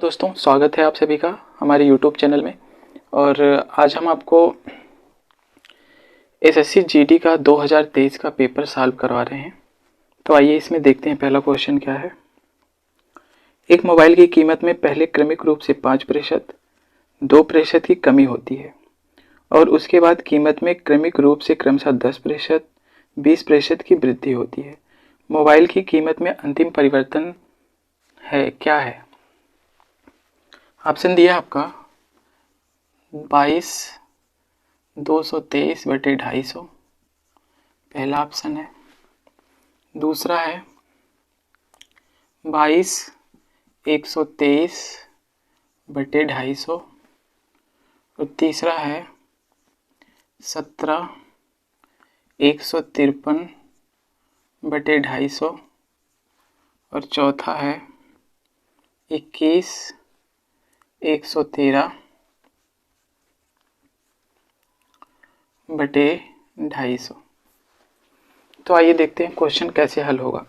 दोस्तों, स्वागत है आप सभी का हमारे YouTube चैनल में। और आज हम आपको एसएससी जीडी का 2023 का पेपर सॉल्व करवा रहे हैं। तो आइए इसमें देखते हैं पहला क्वेश्चन क्या है। एक मोबाइल की कीमत में पहले क्रमिक रूप से 5%, 2% की कमी होती है और उसके बाद कीमत में क्रमिक रूप से क्रमशः 10%, 20% की वृद्धि होती है। मोबाइल की कीमत में अंतिम परिवर्तन है क्या है? ऑप्शन दिया आपका 22,223/250 पहला ऑप्शन है। दूसरा है 22,123/250 और तीसरा है 17,153/250 और चौथा है 21,113/250। तो आइए देखते हैं क्वेश्चन कैसे हल होगा।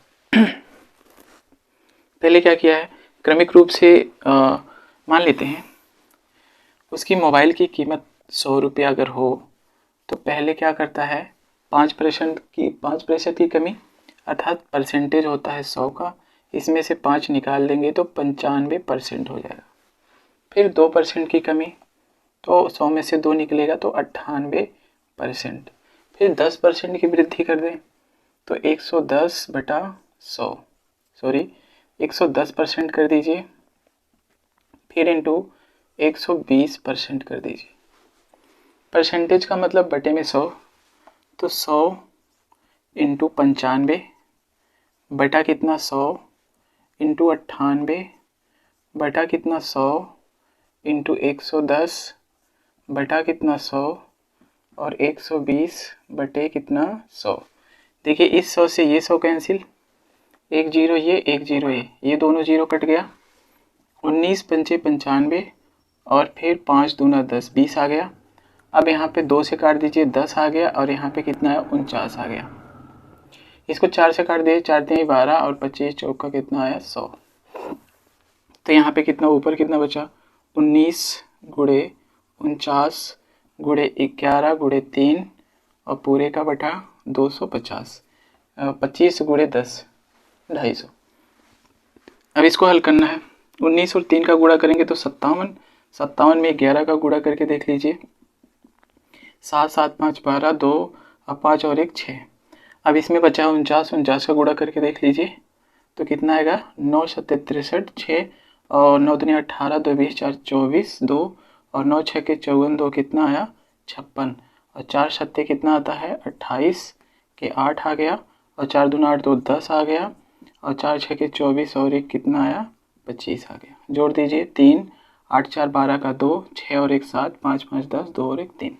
पहले क्या किया है, क्रमिक रूप से मान लेते हैं उसकी मोबाइल की कीमत 100 रुपये अगर हो तो पहले क्या करता है 5% की कमी, अर्थात परसेंटेज होता है 100 का, इसमें से 5 निकाल देंगे तो 95% हो जाएगा। फिर 2% की कमी, तो 100 में से 2 निकलेगा तो 98%। फिर 10% की वृद्धि कर दें तो 110% कर दीजिए, फिर इंटू 120% कर दीजिए। परसेंटेज का मतलब बटे में 100, तो 100 इंटू 95 बटा कितना 100 इंटू 98 बटा कितना 100 इंटू 110 बटा कितना 100 और 120 बटे कितना 100। देखिए इस 100 से ये 100 कैंसिल, 1 जीरो ये 1 जीरो ये दोनों जीरो कट गया। 19 पंचे 95 और फिर 5 दूना 10, 20 आ गया। अब यहाँ पे 2 से काट दीजिए, 10 आ गया और यहाँ पे कितना है 49 आ गया। इसको 4 से काट दिए, 4 3 12 और 25 चौका कितना आया 100। तो यहाँ पे कितना ऊपर कितना बचा 19 गुणे 49 गुणे 11 गुणे 3 और पूरे का बटा 250, 25 गुणे 10 250। अब इसको हल करना है। 19 और 3 का गुणा करेंगे तो 57, 57 में 11 का गुणा करके देख लीजिए, 7 7 5 12, 2 और 5 और 1 6। अब इसमें बचा 49, 49 का गुणा करके देख लीजिए तो कितना आएगा 9 7 63 6 और 9 दूनी 18, 2 20 4 24, 2 और 9 6 के 54, 2 कितना आया 56 और 4 सत्ते कितना आता है 28 के 8 आ गया और 4 दूना 8 2 10 आ गया और 4 6 के 24 और 1 कितना आया 25 आ गया। जोड़ दीजिए 3 8 4 12 का 2, 6 और 1 7, 5 5 10, 2 और 1 3।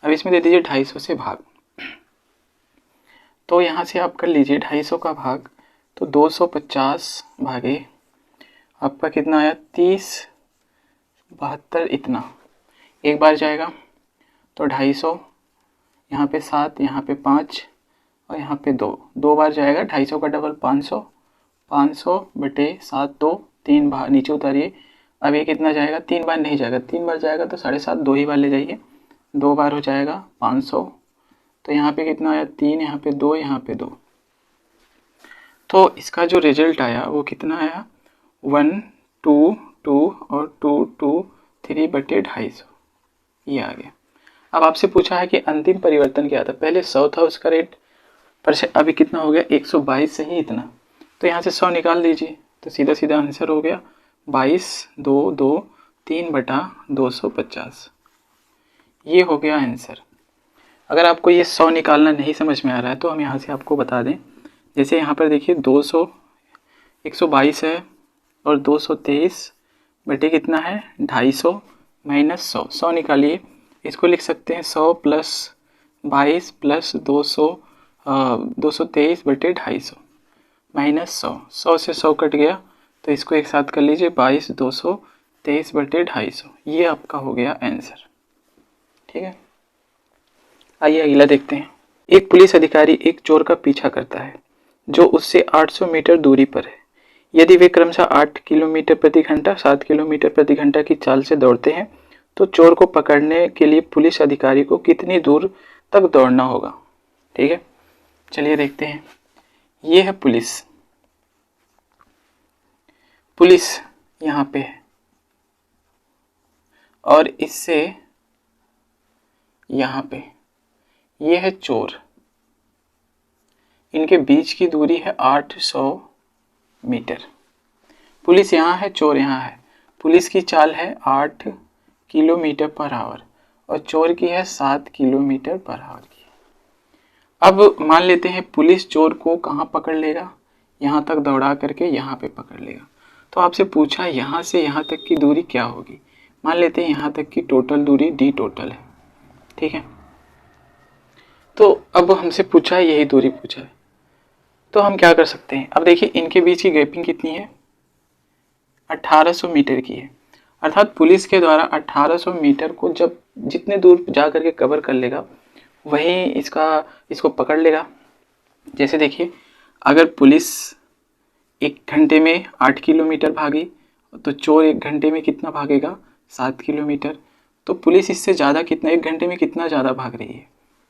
अब इसमें दे दीजिए 250 से भाग। तो यहाँ से आप कर लीजिए 250 का भाग, तो 250 भागे आपका कितना आया 30 72 इतना। एक बार जाएगा तो 250, यहाँ पे 7, यहाँ पे 5 और यहाँ पे 2, 2 बार जाएगा। 250 का डबल 500, 500 बटे 7 2 3 बार नीचे उतारिए। अब ये कितना जाएगा 3 बार नहीं जाएगा, 3 बार जाएगा तो 7.5, 2 ही बार ले जाइए, 2 बार हो जाएगा 500। तो यहाँ पे कितना आया 3, यहाँ पे 2, यहाँ पे 2। तो इसका जो रिजल्ट आया वो कितना आया 1 2 2 और 2 2 3/250, ये आ गया। अब आपसे पूछा है कि अंतिम परिवर्तन क्या था। पहले 100 था उसका रेट, पर अभी कितना हो गया 122 से ही इतना। तो यहाँ से 100 निकाल दीजिए तो सीधा सीधा आंसर हो गया 22,223/250। ये हो गया आंसर। अगर आपको ये 100 निकालना नहीं समझ में आ रहा है तो हम यहाँ से आपको बता दें। जैसे यहाँ पर देखिए 122 है और 223 बटे कितना है 250 माइनस 100, 100 निकालिए। इसको लिख सकते हैं 100 प्लस 22 प्लस 223/250 माइनस 100, 100 से 100 कट गया तो इसको एक साथ कर लीजिए 22,223/250। ये आपका हो गया आंसर। ठीक है, आइए अगला देखते हैं। एक पुलिस अधिकारी एक चोर का पीछा करता है जो उससे 800 मीटर दूरी पर है। यदि वे क्रमशः 8 किलोमीटर प्रति घंटा 7 किलोमीटर प्रति घंटा की चाल से दौड़ते हैं तो चोर को पकड़ने के लिए पुलिस अधिकारी को कितनी दूर तक दौड़ना होगा। ठीक है, चलिए देखते हैं। ये है पुलिस, पुलिस यहाँ पे है और इससे यहाँ पे ये है चोर, इनके बीच की दूरी है 800 मीटर। पुलिस यहाँ है, चोर यहाँ है। पुलिस की चाल है 8 किलोमीटर पर आवर और चोर की है 7 किलोमीटर पर आवर की। अब मान लेते हैं पुलिस चोर को कहाँ पकड़ लेगा, यहाँ तक दौड़ा करके यहाँ पे पकड़ लेगा। तो आपसे पूछा यहाँ से यहाँ तक की दूरी क्या होगी। मान लेते हैं यहाँ तक की टोटल दूरी डी टोटल है। ठीक है, तो अब हमसे पूछा है, यही दूरी पूछा है, तो हम क्या कर सकते हैं। अब देखिए इनके बीच की गैपिंग कितनी है, 1800 मीटर की है। अर्थात पुलिस के द्वारा 1800 मीटर को जब जितने दूर जा करके कवर कर लेगा वही इसको पकड़ लेगा। जैसे देखिए अगर पुलिस 1 घंटे में 8 किलोमीटर भागी तो चोर 1 घंटे में कितना भागेगा, 7 किलोमीटर। तो पुलिस इससे ज़्यादा कितना, 1 घंटे में कितना ज़्यादा भाग रही है,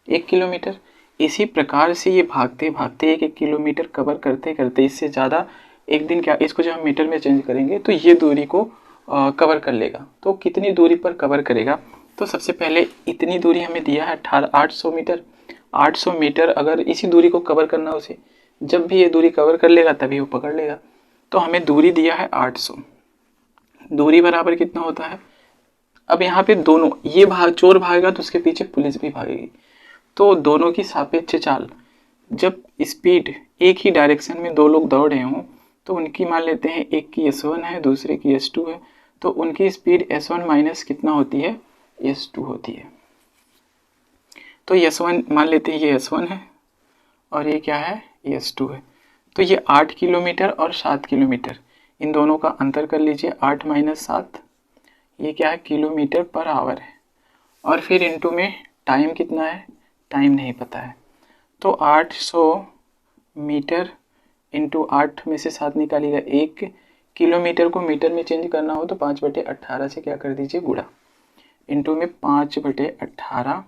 1 किलोमीटर। इसी प्रकार से ये भागते भागते 1 किलोमीटर कवर करते करते इससे ज़्यादा एक दिन क्या, इसको जब हम मीटर में चेंज करेंगे तो ये दूरी को कवर कर लेगा। तो कितनी दूरी पर कवर करेगा, तो सबसे पहले इतनी दूरी हमें दिया है 800 मीटर। 800 मीटर अगर इसी दूरी को कवर करना उसे, जब भी ये दूरी कवर कर लेगा तभी वो पकड़ लेगा। तो हमें दूरी दिया है 800, दूरी बराबर कितना होता है। अब यहाँ पे दोनों, ये चोर भागेगा तो उसके पीछे पुलिस भी भागेगी, तो दोनों की सापेक्ष चाल, जब स्पीड एक ही डायरेक्शन में दो लोग दौड़ रहे हों तो उनकी मान लेते हैं एक की S1 है दूसरे की S2 है, तो उनकी स्पीड S1 माइनस कितना होती है, S2 होती है। तो S1 मान लेते हैं ये S1 है और ये क्या है, S2 है। तो ये 8 किलोमीटर और 7 किलोमीटर, इन दोनों का अंतर कर लीजिए, 8 माइनस 7, ये क्या है, किलोमीटर पर आवर है। और फिर इनटू में टाइम कितना है, टाइम नहीं पता है। तो 800 मीटर इंटू 8 में से 7 निकालिएगा, 1 किलोमीटर को मीटर में चेंज करना हो तो 5/18 से क्या कर दीजिए, गुणा, इंटू में 5/18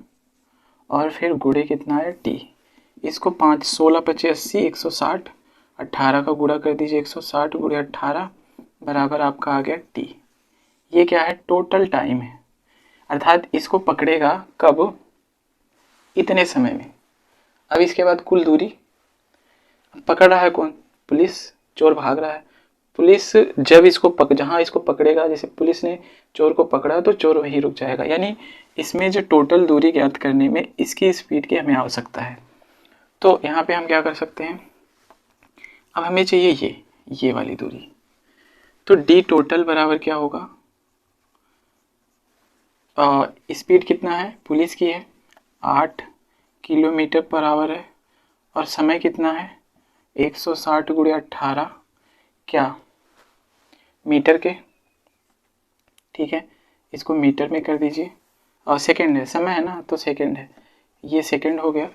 और फिर गुणे कितना है, टी। इसको 5 16 25 80 160, 18 का गुणा कर दीजिए, 160 गुणे 18 बराबर आपका आ गया टी। ये क्या है, टोटल टाइम है। अर्थात इसको पकड़ेगा कब, इतने समय में। अब इसके बाद कुल दूरी, पकड़ रहा है कौन, पुलिस, चोर भाग रहा है। पुलिस जब इसको जहाँ इसको पकड़ेगा, जैसे पुलिस ने चोर को पकड़ा तो चोर वहीं रुक जाएगा। यानी इसमें जो टोटल दूरी ज्ञात करने में इसकी स्पीड की हमें आवश्यकता है। तो यहाँ पे हम क्या कर सकते हैं, अब हमें चाहिए ये वाली दूरी। तो डी टोटल बराबर क्या होगा, स्पीड कितना है, पुलिस की है 8 किलोमीटर पर आवर है और समय कितना है, 160 गुणे 18, क्या, मीटर के। ठीक है, इसको मीटर में कर दीजिए और सेकंड है, समय है ना तो सेकंड है, ये सेकंड हो गया।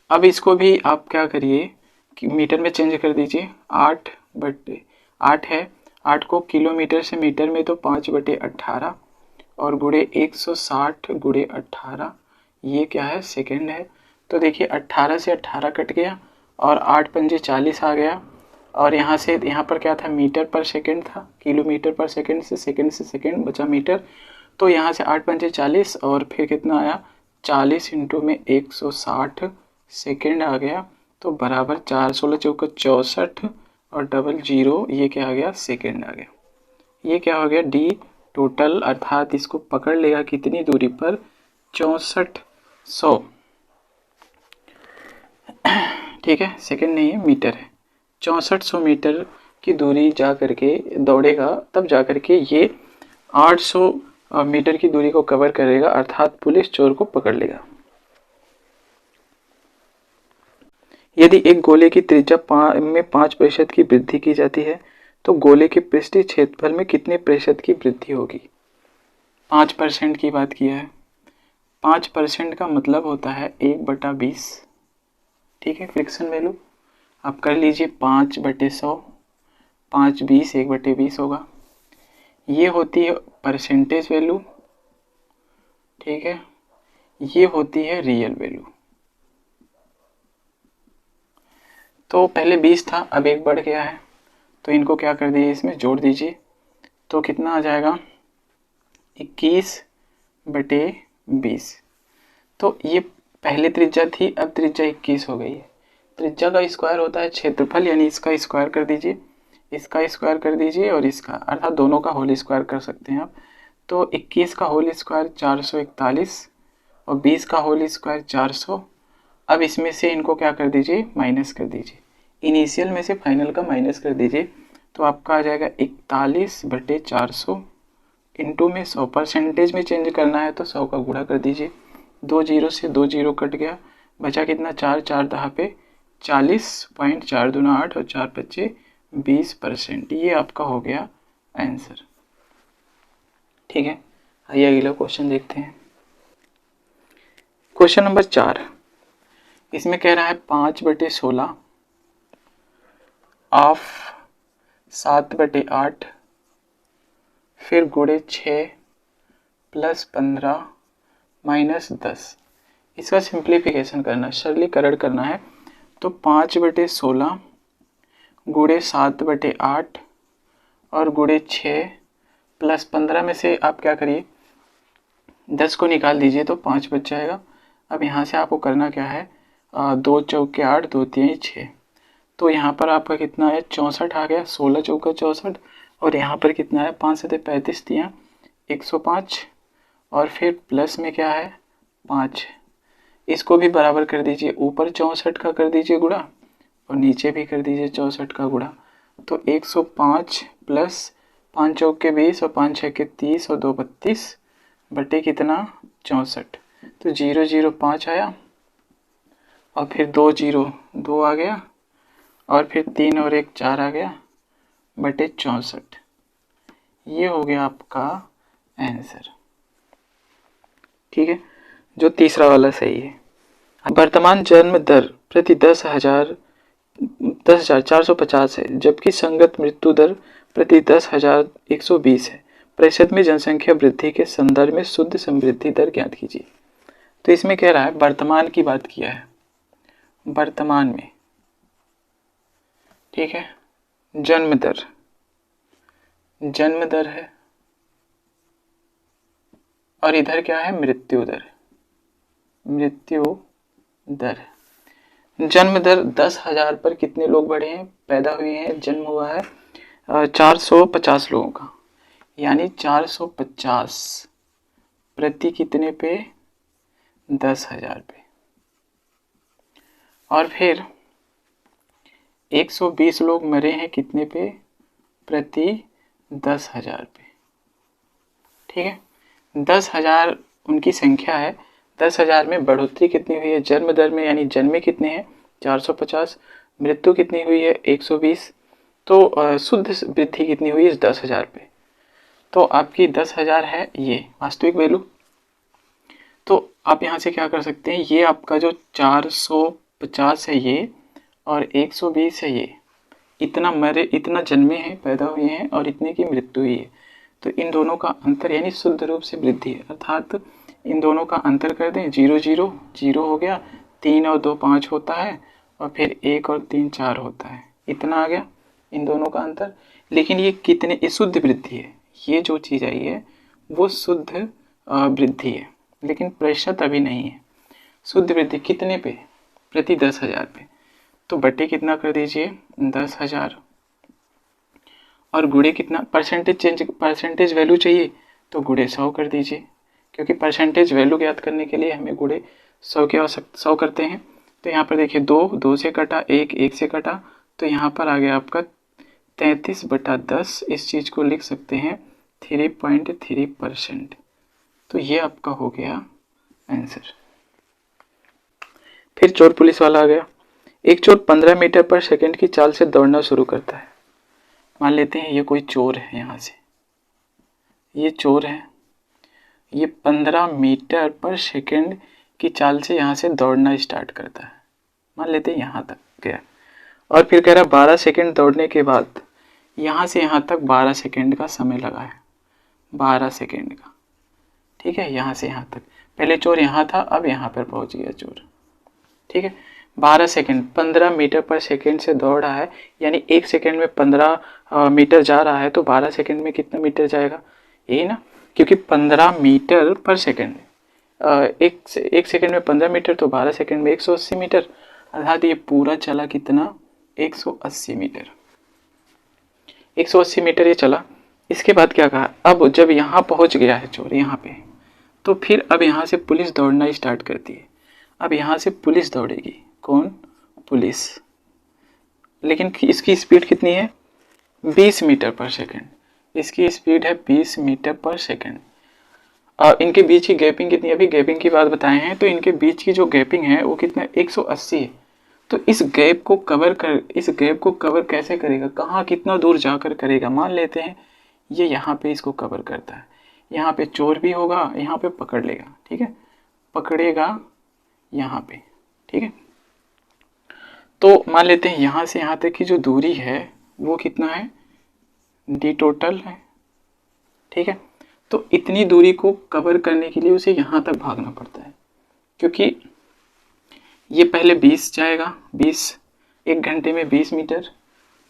अब इसको भी आप क्या करिए कि मीटर में चेंज कर दीजिए, 8 है, 8 को किलोमीटर से मीटर में तो 5/18 और गुणे 160 गुणे 18, ये क्या है, सेकंड है। तो देखिए 18 से 18 कट गया और 8 पंजे 40 आ गया और यहाँ से यहाँ पर क्या था, मीटर पर सेकंड था, किलोमीटर पर सेकंड से सेकंड बचा मीटर। तो यहाँ से 8 पंजे 40 और फिर कितना आया, 40 इंटू में 160 सेकंड आ गया। तो बराबर 4 16 चौका 64 और डबल 0, ये क्या आ गया, सेकंड आ गया। ये क्या हो गया, डी टोटल। अर्थात इसको पकड़ लेगा कितनी दूरी पर, 6400। ठीक है, सेकंड नहीं है, मीटर है। 6400 मीटर की दूरी जा करके दौड़ेगा, तब जा करके ये 800 मीटर की दूरी को कवर करेगा। अर्थात पुलिस चोर को पकड़ लेगा। यदि एक गोले की त्रिज्या में 5% की वृद्धि की जाती है तो गोले के पृष्ठीय क्षेत्रफल में कितने प्रतिशत की वृद्धि होगी। 5% की बात किया है। 5% का मतलब होता है 1/20। ठीक है, फ्रिक्शन वैल्यू आप कर लीजिए 5/100 5 20 1/20 होगा। ये होती है परसेंटेज वैल्यू, ठीक है, ये होती है रियल वैल्यू। तो पहले 20 था, अब 1 बढ़ गया है, तो इनको क्या कर दिए, इसमें जोड़ दीजिए। तो कितना आ जाएगा 21/20। तो ये पहले त्रिज्या थी, अब त्रिज्या 21 हो गई है। त्रिज्या का स्क्वायर होता है क्षेत्रफल, यानी इसका स्क्वायर कर दीजिए, इसका स्क्वायर कर दीजिए और इसका, अर्थात दोनों का होल स्क्वायर कर सकते हैं आप। तो 21 का होल स्क्वायर 441 और 20 का होल स्क्वायर 400। अब इसमें से इनको क्या कर दीजिए, माइनस कर दीजिए, इनिशियल में से फाइनल का माइनस कर दीजिए। तो आपका आ जाएगा 41/400 इंटू में 100, परसेंटेज में चेंज करना है तो 100 का गुणा कर दीजिए। 2 जीरो से 2 जीरो कट गया, बचा कितना 4 4 10 पे 40.4 दूना 8 और 4 25 20%। ये आपका हो गया आंसर। ठीक है, आइए अगला क्वेश्चन देखते हैं। क्वेश्चन नंबर 4, इसमें कह रहा है 5/16 ऑफ 7/8 फिर गुणे 6 प्लस 15 माइनस 10। इसका सिंप्लीफिकेशन करना, सरलीकरण करना है। तो 5/16 गुणे 7/8 और गुणे 6 प्लस 15 में से आप क्या करिए, 10 को निकाल दीजिए तो 5 बच जाएगा। अब यहाँ से आपको करना क्या है, 2 चौके 8 2 3 6, तो यहाँ पर आपका कितना है 64 आ गया, 16 चौका 64 और यहाँ पर कितना है 5 से 35 दिया 105 और फिर प्लस में क्या है 5, इसको भी बराबर कर दीजिए, ऊपर 64 का कर दीजिए गुणा और नीचे भी कर दीजिए 64 का गुणा। तो 105 प्लस 5 चौके 20 और 5 छक्के 30 और 2 32 बटे कितना 64, तो 0 0 5 आया और फिर 2 0 2 आ गया और फिर 3 और 1 4 आ गया बटे 64। ये हो गया आपका आंसर। ठीक है, जो तीसरा वाला सही है। वर्तमान जन्म दर प्रति 10,450 है, जबकि संगत मृत्यु दर प्रति 10,120 है। प्रतिशत में जनसंख्या वृद्धि के संदर्भ में शुद्ध समृद्धि दर ज्ञात कीजिए। तो इसमें कह रहा है वर्तमान की बात किया है, वर्तमान में, ठीक है, जन्म दर है और इधर क्या है मृत्यु दर, जन्म दर 10,000 पर कितने लोग बढ़े हैं, पैदा हुए हैं, जन्म हुआ है 450 लोगों का, यानी 450 प्रति कितने पे 10,000 पे, और फिर 120 लोग मरे हैं कितने पे प्रति 10,000 पे। ठीक है, 10,000 उनकी संख्या है, 10,000 में बढ़ोतरी कितनी हुई है जन्म दर में, यानी जन्मे कितने हैं 450, मृत्यु कितनी हुई है 120, तो शुद्ध वृद्धि कितनी हुई है 10,000 पे। तो आपकी 10,000 है ये वास्तविक वैल्यू। तो आप यहाँ से क्या कर सकते हैं, ये आपका जो 450 है ये और 120 है ये, इतना मरे, इतना जन्मे हैं, पैदा हुए हैं और इतने की मृत्यु हुई है, तो इन दोनों का अंतर यानी शुद्ध रूप से वृद्धि है, अर्थात इन दोनों का अंतर कर दें, 0 0 0 हो गया, 3 और 2 5 होता है और फिर 1 और 3 4 होता है, इतना आ गया इन दोनों का अंतर। लेकिन ये कितने, ये शुद्ध वृद्धि है, ये जो चीज़ आई है वो शुद्ध वृद्धि है, लेकिन प्रतिशत अभी नहीं है। शुद्ध वृद्धि कितने पे, प्रति 10,000 पे, तो बटे कितना कर दीजिए 10,000 और गुणे कितना, परसेंटेज वैल्यू चाहिए तो गुणे 100 कर दीजिए, क्योंकि परसेंटेज वैल्यू ज्ञात करने के लिए हमें गुणे 100 की आवश्यकता 100 करते हैं। तो यहाँ पर देखिए 2 से कटा, 1 से कटा, तो यहाँ पर आ गया आपका 33/10, इस चीज़ को लिख सकते हैं 3.3%। तो ये आपका हो गया आंसर। फिर चोर पुलिस वाला आ गया। एक चोर 15 मीटर पर सेकंड की चाल से दौड़ना शुरू करता है। मान लेते हैं ये कोई चोर है, यहाँ से ये चोर है, ये 15 मीटर पर सेकंड की चाल से यहाँ से दौड़ना स्टार्ट करता है, मान लेते हैं यहाँ तक गया, और फिर कह रहा 12 सेकंड दौड़ने के बाद यहाँ से यहाँ तक 12 सेकेंड का समय लगा है, 12 सेकेंड का, ठीक है। यहाँ से यहाँ तक, पहले चोर यहाँ था, अब यहाँ पर पहुँच गया चोर, ठीक है। 12 सेकेंड, 15 मीटर पर सेकेंड से दौड़ रहा है, यानी 1 सेकेंड में 15 मीटर जा रहा है, तो 12 सेकेंड में कितना मीटर जाएगा, यही ना, क्योंकि 15 मीटर पर सेकेंड, एक सेकेंड में 15 मीटर, तो 12 सेकेंड में 180 मीटर, अर्थात ये पूरा चला कितना, 180 मीटर, 180 मीटर ये चला। इसके बाद क्या कहा, अब जब यहाँ पहुँच गया है चोर यहाँ पे, तो फिर अब यहाँ से पुलिस दौड़ना स्टार्ट करती है। अब यहाँ से पुलिस दौड़ेगी, कौन, पुलिस, लेकिन इसकी स्पीड कितनी है, 20 मीटर पर सेकेंड, इसकी स्पीड है 20 मीटर पर सेकेंड। इनके बीच की गैपिंग कितनी, अभी गैपिंग की बात बताए हैं, तो इनके बीच की जो गैपिंग है वो कितना, 180 है। तो इस गैप को कवर कैसे करेगा, कहाँ कितना दूर जाकर करेगा, मान लेते हैं ये यहाँ पे इसको कवर करता है, यहाँ पे चोर भी होगा, यहाँ पे पकड़ लेगा, ठीक है, पकड़ेगा यहाँ पे, ठीक है। तो मान लेते हैं यहाँ से यहाँ तक की जो दूरी है वो कितना है, डी टोटल है, ठीक है। तो इतनी दूरी को कवर करने के लिए उसे यहाँ तक भागना पड़ता है, क्योंकि ये पहले 20 जाएगा, 20, 1 घंटे में 20 मीटर,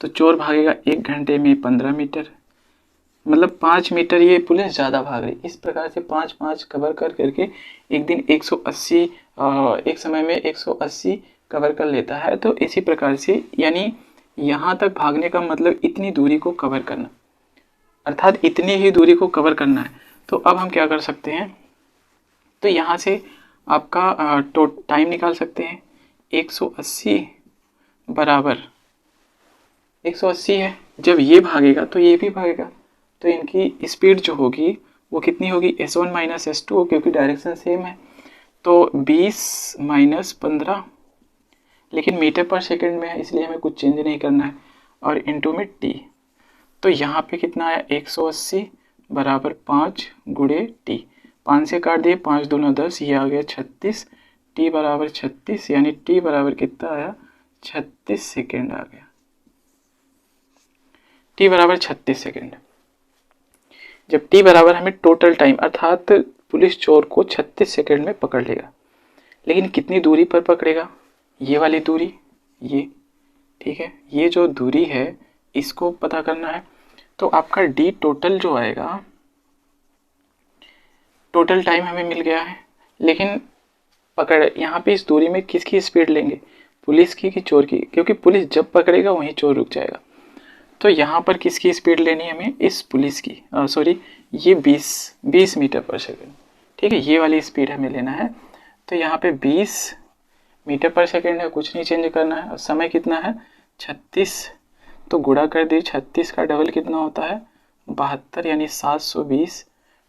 तो चोर भागेगा 1 घंटे में 15 मीटर, मतलब 5 मीटर ये पुलिस ज़्यादा भाग रही। इस प्रकार से 5-5 कवर कर करके एक दिन 180, एक समय में 180 कवर कर लेता है। तो इसी प्रकार से, यानी यहाँ तक भागने का मतलब इतनी दूरी को कवर करना, अर्थात इतनी ही दूरी को कवर करना है। तो अब हम क्या कर सकते हैं, तो यहाँ से आपका टाइम निकाल सकते हैं, 180 बराबर 180 है, जब ये भागेगा तो ये भी भागेगा, तो इनकी स्पीड जो होगी वो कितनी होगी, S1 माइनस S2, क्योंकि डायरेक्शन सेम है, तो 20 माइनस 15, लेकिन मीटर पर सेकंड में है इसलिए हमें कुछ चेंज नहीं करना है, और इंटू में t, तो यहाँ पे कितना आया, 180 बराबर 5 गुणे t, 5 से काट दिए, 5 दूना 10, ये आ गया 36, t बराबर 36, यानी t बराबर कितना आया, 36 सेकेंड आ गया, t बराबर 36 सेकेंड। जब t बराबर, हमें टोटल टाइम, अर्थात पुलिस चोर को 36 सेकेंड में पकड़ लेगा, लेकिन कितनी दूरी पर पकड़ेगा, ये वाली दूरी, ये, ठीक है, ये जो दूरी है इसको पता करना है। तो आपका डी टोटल जो आएगा, टोटल टाइम हमें मिल गया है, लेकिन पकड़ यहाँ पे इस दूरी में किसकी स्पीड लेंगे, पुलिस की कि चोर की, क्योंकि पुलिस जब पकड़ेगा वहीं चोर रुक जाएगा। तो यहाँ पर किसकी स्पीड लेनी है हमें, इस पुलिस की, सॉरी ये 20 मीटर पर सेकेंड, ठीक है, ये वाली स्पीड हमें लेना है। तो यहाँ पे 20 मीटर पर सेकेंड है, कुछ नहीं चेंज करना है, और समय कितना है 36, तो गुणा कर दी, 36 का डबल कितना होता है 72, यानी 720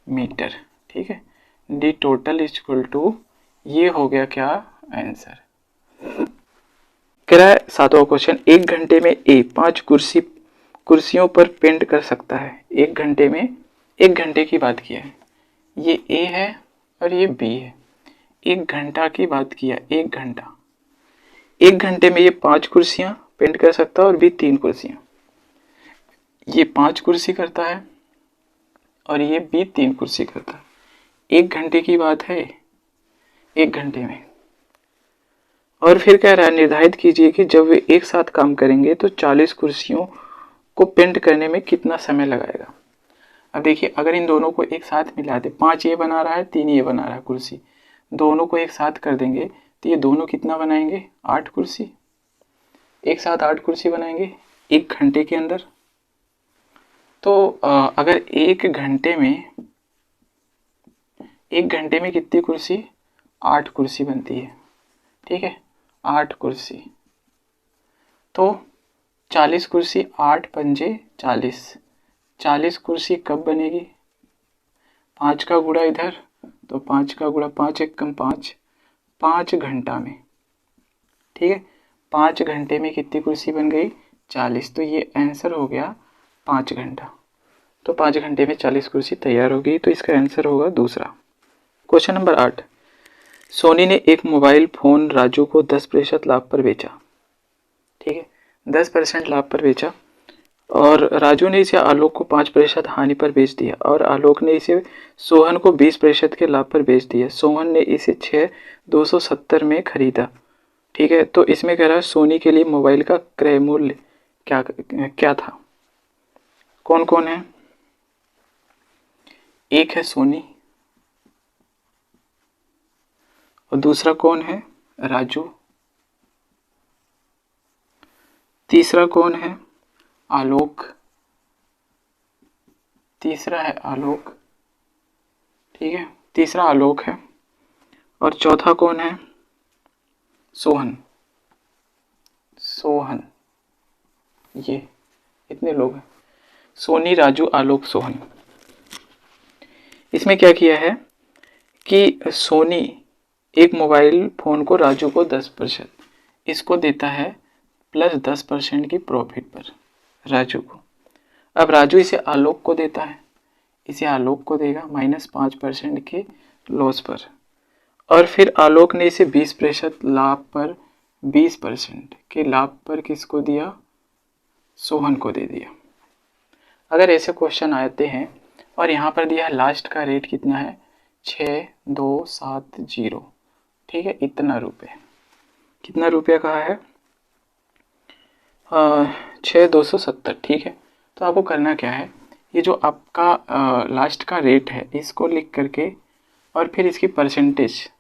मीटर, ठीक है। डी टोटल इक्वल टू, ये हो गया क्या आंसर। कह रहा है 7वां क्वेश्चन, 1 घंटे में ए 5 कुर्सियों पर पेंट कर सकता है, 1 घंटे में, 1 घंटे की बात किया है, ये ए है और ये बी है, 1 घंटा की बात किया, 1 घंटा, 1 घंटे में ये 5 कुर्सियां पेंट कर सकता है और बी 3 कुर्सियां, ये 5 कुर्सी करता है और ये बी 3 कुर्सी करता है, 1 घंटे की बात है, 1 घंटे में। और फिर कह रहा है निर्धारित कीजिए कि जब वे एक साथ काम करेंगे तो 40 कुर्सियों को पेंट करने में कितना समय लगाएगा। अब देखिए, अगर इन दोनों को एक साथ मिला दे, 5 ये बना रहा है, 3 ये बना रहा है कुर्सी, दोनों को एक साथ कर देंगे तो ये दोनों कितना बनाएंगे, 8 कुर्सी, एक साथ 8 कुर्सी बनाएंगे 1 घंटे के अंदर। तो अगर 1 घंटे में कितनी कुर्सी, 8 कुर्सी बनती है, ठीक है, 8 कुर्सी, तो 40 कुर्सी, 8 पंजे 40, 40 कुर्सी कब बनेगी, 5 का गुणा इधर, तो 5 का गुणा, 5 एक कम 5, 5 घंटा में, ठीक है, 5 घंटे में कितनी कुर्सी बन गई, 40, तो ये आंसर हो गया 5 घंटा। तो 5 घंटे में 40 कुर्सी तैयार हो गई, तो इसका आंसर होगा दूसरा। क्वेश्चन नंबर 8, सोनी ने एक मोबाइल फ़ोन राजू को 10% लाभ पर बेचा, ठीक है, 10% लाभ पर बेचा, और राजू ने इसे आलोक को 5% हानि पर बेच दिया और आलोक ने इसे सोहन को 20% के लाभ पर बेच दिया। सोहन ने इसे 6,270 में खरीदा। ठीक है, तो इसमें कह रहा है सोनी के लिए मोबाइल का क्रय मूल्य क्या क्या था। कौन कौन है? एक है सोनी और दूसरा कौन है? राजू। तीसरा कौन है? आलोक। तीसरा है आलोक। ठीक है, तीसरा आलोक है और चौथा कौन है? सोहन। सोहन, ये इतने लोग हैं, सोनी, राजू, आलोक, सोहन। इसमें क्या किया है कि सोनी एक मोबाइल फ़ोन को राजू को 10%, इसको देता है प्लस 10% की प्रॉफिट पर राजू को। अब राजू इसे आलोक को देता है, इसे आलोक को देगा -5% के लॉस पर। और फिर आलोक ने इसे 20% लाभ पर 20% के लाभ पर किसको दिया? सोहन को दे दिया। अगर ऐसे क्वेश्चन आते हैं और यहाँ पर दिया है लास्ट का रेट कितना है? 6270। ठीक है, इतना रुपये, कितना रुपया कहा है? 6270। ठीक है, तो आपको करना क्या है, ये जो आपका लास्ट का रेट है इसको लिख करके और फिर इसकी परसेंटेज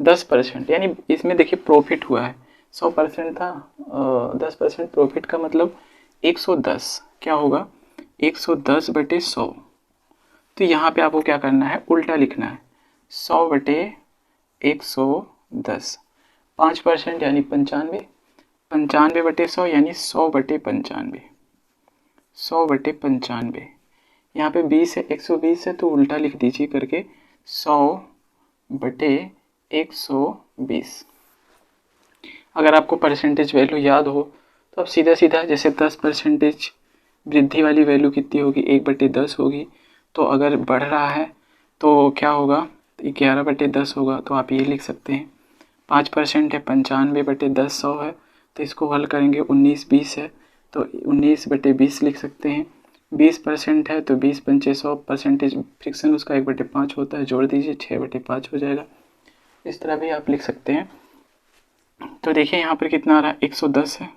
10%, यानी इसमें देखिए प्रॉफिट हुआ है 100% था, 10% प्रॉफिट का मतलब 110 क्या होगा? 110/100। तो यहाँ पे आपको क्या करना है? उल्टा लिखना है, 100/110। 5% यानी 95, 95/100 यानी 100/95, 100/95। यहाँ पे 20 है, 120 है, तो उल्टा लिख दीजिए करके 100/120। अगर आपको परसेंटेज वैल्यू याद हो तो आप सीधा सीधा जैसे 10% वृद्धि वाली वैल्यू कितनी होगी? 1/10 होगी। तो अगर बढ़ रहा है तो क्या होगा? 11/10 होगा। तो आप ये लिख सकते हैं। 5% है, 95/10 100 है, तो इसको हल करेंगे 19/20 है, तो 19/20 लिख सकते हैं। 20% है तो 20×5 100, परसेंटेज फ्रिक्शन उसका 1/5 होता है, जोड़ दीजिए 6/5 हो जाएगा। इस तरह भी आप लिख सकते हैं। तो देखिए यहाँ पर कितना आ रहा है? 110 है।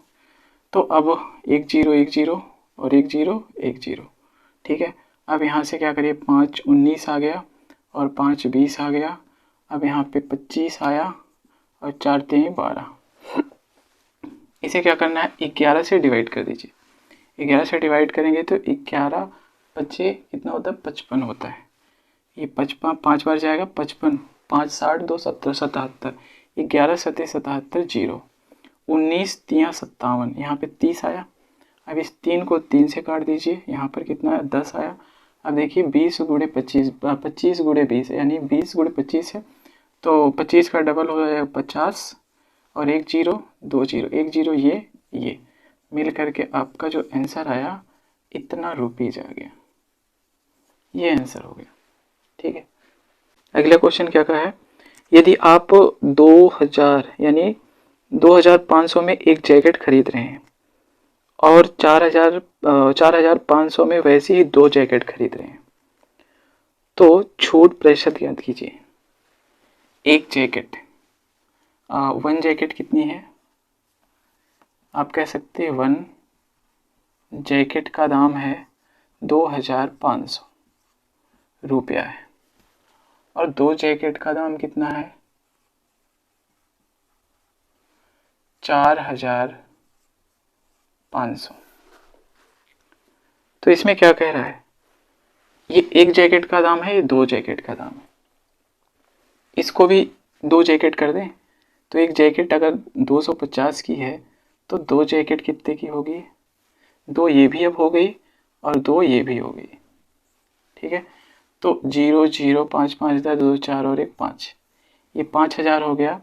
तो अब 1 0 1 0 और 1 0 1 0। ठीक है, अब यहाँ से क्या करिए, 5 19 आ गया और 5 20 आ गया। अब यहाँ पे 25 आया और 4 3 12। इसे क्या करना है? 11 से डिवाइड कर दीजिए। 11 से डिवाइड करेंगे तो 11 बच्चे कितना होता है? 55 होता है। ये 55 5 बार जाएगा, 55 5 60 2 70 77। 11 7 77 0। 19 3 57, यहाँ पे 30 आया। अब इस 3 को 3 से काट दीजिए, यहाँ पर कितना है? 10 आया। अब देखिए 20 × 25, 25 × 20 यानी 20 × 25 है, तो 25 का डबल हो जाएगा 50 और 1 0 2 0 1 0, ये मिल करके आपका जो आंसर आया इतना रुपीज आ गया। ये आंसर हो गया। ठीक है, अगला क्वेश्चन क्या कहा है? यदि आप 2000 यानी 2500 में एक जैकेट खरीद रहे हैं और 4500 में वैसी ही 2 जैकेट खरीद रहे हैं, तो छूट प्रतिशत ज्ञात कीजिए। एक जैकेट, 1 जैकेट कितनी है? आप कह सकते हैं 1 जैकेट का दाम है 2500 रुपया है और 2 जैकेट का दाम कितना है? 4500। तो इसमें क्या कह रहा है? ये 1 जैकेट का दाम है, ये 2 जैकेट का दाम है। इसको भी 2 जैकेट कर दें तो एक जैकेट अगर 250 की है तो 2 जैकेट कितने की होगी? 2 ये भी अब हो गई और 2 ये भी हो गई। ठीक है, तो 0 0 5 5 10 2 4 और 1 5, ये 5000 हो गया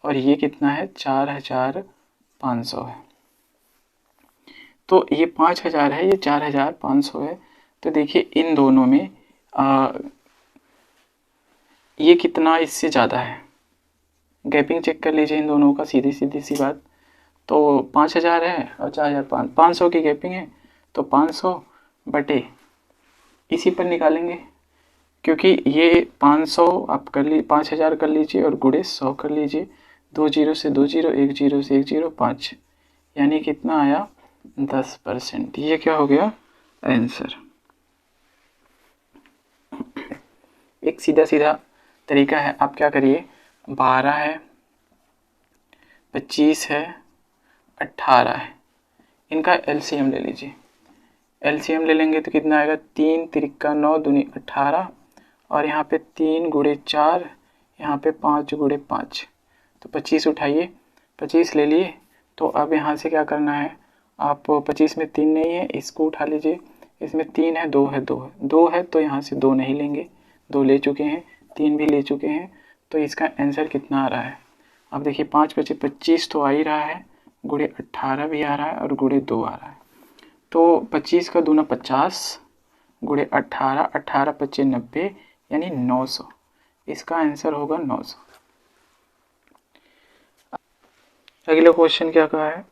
और ये कितना है? 4500 है। तो ये 5000 है, ये 4500 है। तो देखिए इन दोनों में ये कितना इससे ज़्यादा है? गैपिंग चेक कर लीजिए इन दोनों का, सीधी सी बात। तो 5000 है और 4500 की गैपिंग है, तो 500 बटे इसी पर निकालेंगे, क्योंकि ये 500 आप कर ली 5000 कर लीजिए और गुणे 100 कर लीजिए। 2 जीरो से 2 जीरो, 1 जीरो से 1 जीरो, 5, यानी कितना आया 10%। ये क्या हो गया आंसर। एक सीधा सीधा तरीका है, आप क्या करिए, 12 है, 25 है, 18 है, इनका एलसीएम ले लीजिए। एलसीएम ले लेंगे तो कितना आएगा, 3 तिरिका 9 दूनी 18, और यहाँ पे 3 गुणे 4, यहाँ पे 5 गुणे 5, तो 25 उठाइए, 25 ले लिए। तो अब यहाँ से क्या करना है, आप 25 में 3 नहीं है, इसको उठा लीजिए, इसमें 3 है, 2 है, 2 है तो यहाँ से 2 नहीं लेंगे, 2 ले चुके हैं, 3 भी ले चुके हैं, तो इसका आंसर कितना आ रहा है। अब देखिए 5 बचे 25 तो आ ही रहा है, गुणे 18 भी आ रहा है और गुणे 2 आ रहा है। तो 25 का दूना 50 गुणे 18, 18 पच्चे 90, यानी 900। इसका आंसर होगा 900। अगला क्वेश्चन क्या कहा है,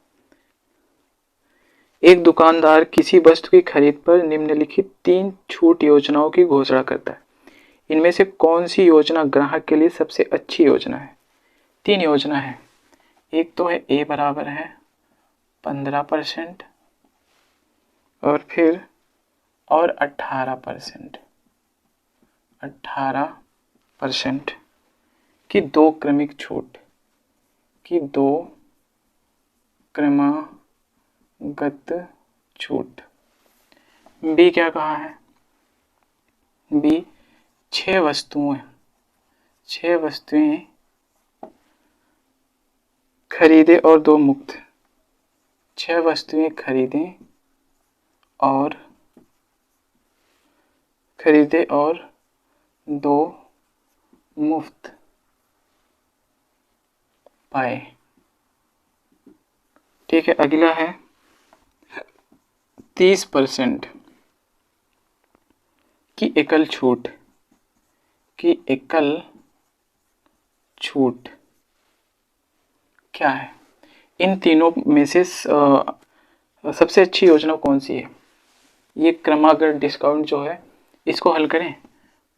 एक दुकानदार किसी वस्तु की खरीद पर निम्नलिखित 3 छूट योजनाओं की घोषणा करता है। इनमें से कौन सी योजना ग्राहक के लिए सबसे अच्छी योजना है। 3 योजना है, एक तो है ए बराबर है 15% और फिर और 18% की 2 क्रमिक छूट की 2 क्रमागत छूट। बी क्या कहा है, बी 6 वस्तुएं खरीदे और 2 मुफ्त। 6 वस्तुएं खरीदे और 2 मुफ्त पाए। ठीक है, अगला है 30% की एकल छूट क्या है। इन तीनों में से सबसे अच्छी योजना कौन सी है। ये क्रमागत डिस्काउंट जो है इसको हल करें।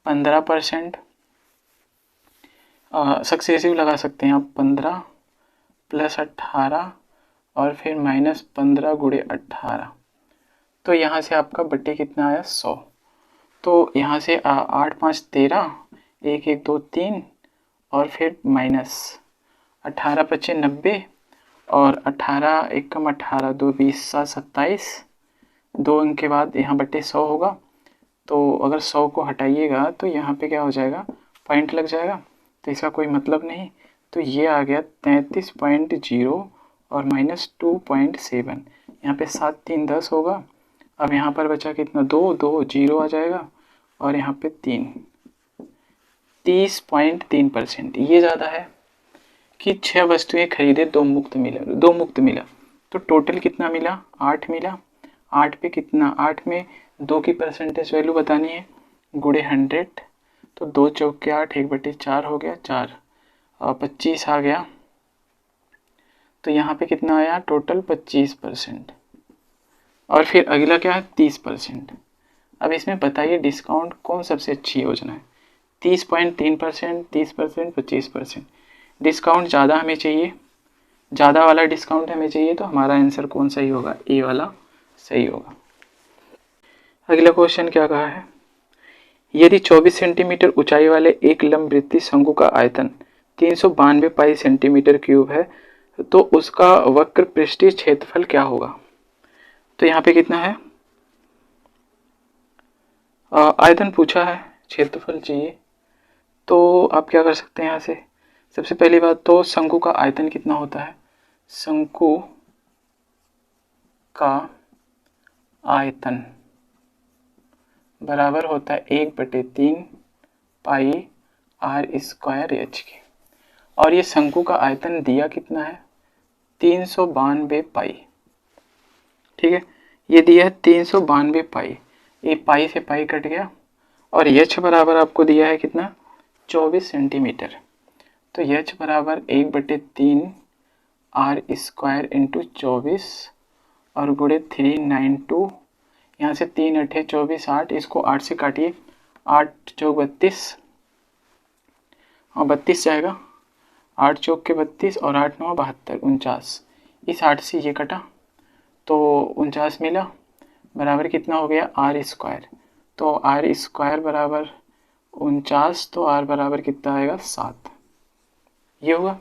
15% सक्सेसिव लगा सकते हैं आप, 15 + 18 और फिर -15 गुणे 18, तो यहाँ से आपका बट्टे कितना आया 100। तो यहाँ से 8 5 13, 1 1 2 3 और फिर -18 पच्चे 90 और 18 1 कम 18 2 20 7 27, 2 अंक के बाद यहाँ बट्टे 100 होगा। तो अगर 100 को हटाइएगा तो यहाँ पे क्या हो जाएगा, पॉइंट लग जाएगा, तो इसका कोई मतलब नहीं। तो ये आ गया 33.0 और -2.7, यहाँ पे 7 3 10 होगा। अब यहाँ पर बचा कितना, 2 2 0 आ जाएगा और यहाँ पे 3, 30.3%। ये ज़्यादा है कि 6 वस्तुएं खरीदे 2 मुफ्त मिला, तो टोटल कितना मिला, 8 मिला। 8 पे कितना, 8 में 2 की परसेंटेज वैल्यू बतानी है, गुणे 100, तो 2 चौके 8, 1/4 हो गया 4 और 25 आ गया। तो यहाँ पे कितना आया, टोटल 25%। और फिर अगला क्या है 30%। अब इसमें बताइए डिस्काउंट कौन सबसे अच्छी योजना है। 30.3%, 30%, 25%। डिस्काउंट ज़्यादा हमें चाहिए, ज़्यादा वाला डिस्काउंट हमें चाहिए, तो हमारा आंसर कौन सही होगा, ए वाला सही होगा। अगला क्वेश्चन क्या कहा है, यदि 24 सेंटीमीटर ऊंचाई वाले एक लंबवृत्तीय शंकु का आयतन 392 पाई सेंटीमीटर क्यूब है तो उसका वक्र पृष्ठीय क्षेत्रफल क्या होगा। तो यहाँ पे कितना है, आयतन पूछा है, क्षेत्रफल चाहिए। तो आप क्या कर सकते हैं, यहाँ से सबसे पहली बात तो शंकु का आयतन कितना होता है, शंकु का आयतन बराबर होता है 1/3 पाई r² के। और ये शंकु का आयतन दिया कितना है, 392 पाई। ठीक है, ये दिया है 392 पाई, ये पाई से पाई कट गया। और h बराबर आपको दिया है कितना, 24 सेंटीमीटर। तो h बराबर 1/3 r² × 24 और गुणे 392 यहाँ से 3 अट्ठे 24 8, इसको 8 से काटिए, 8 चौक 32 और 32 जाएगा, 8 चौक के 32 और 8 9 72 49। इस 8 से ये कटा तो 49 मिला, बराबर कितना हो गया आर स्क्वायर। तो आर स्क्वायर बराबर 49, तो आर बराबर कितना आएगा 7। ये हुआ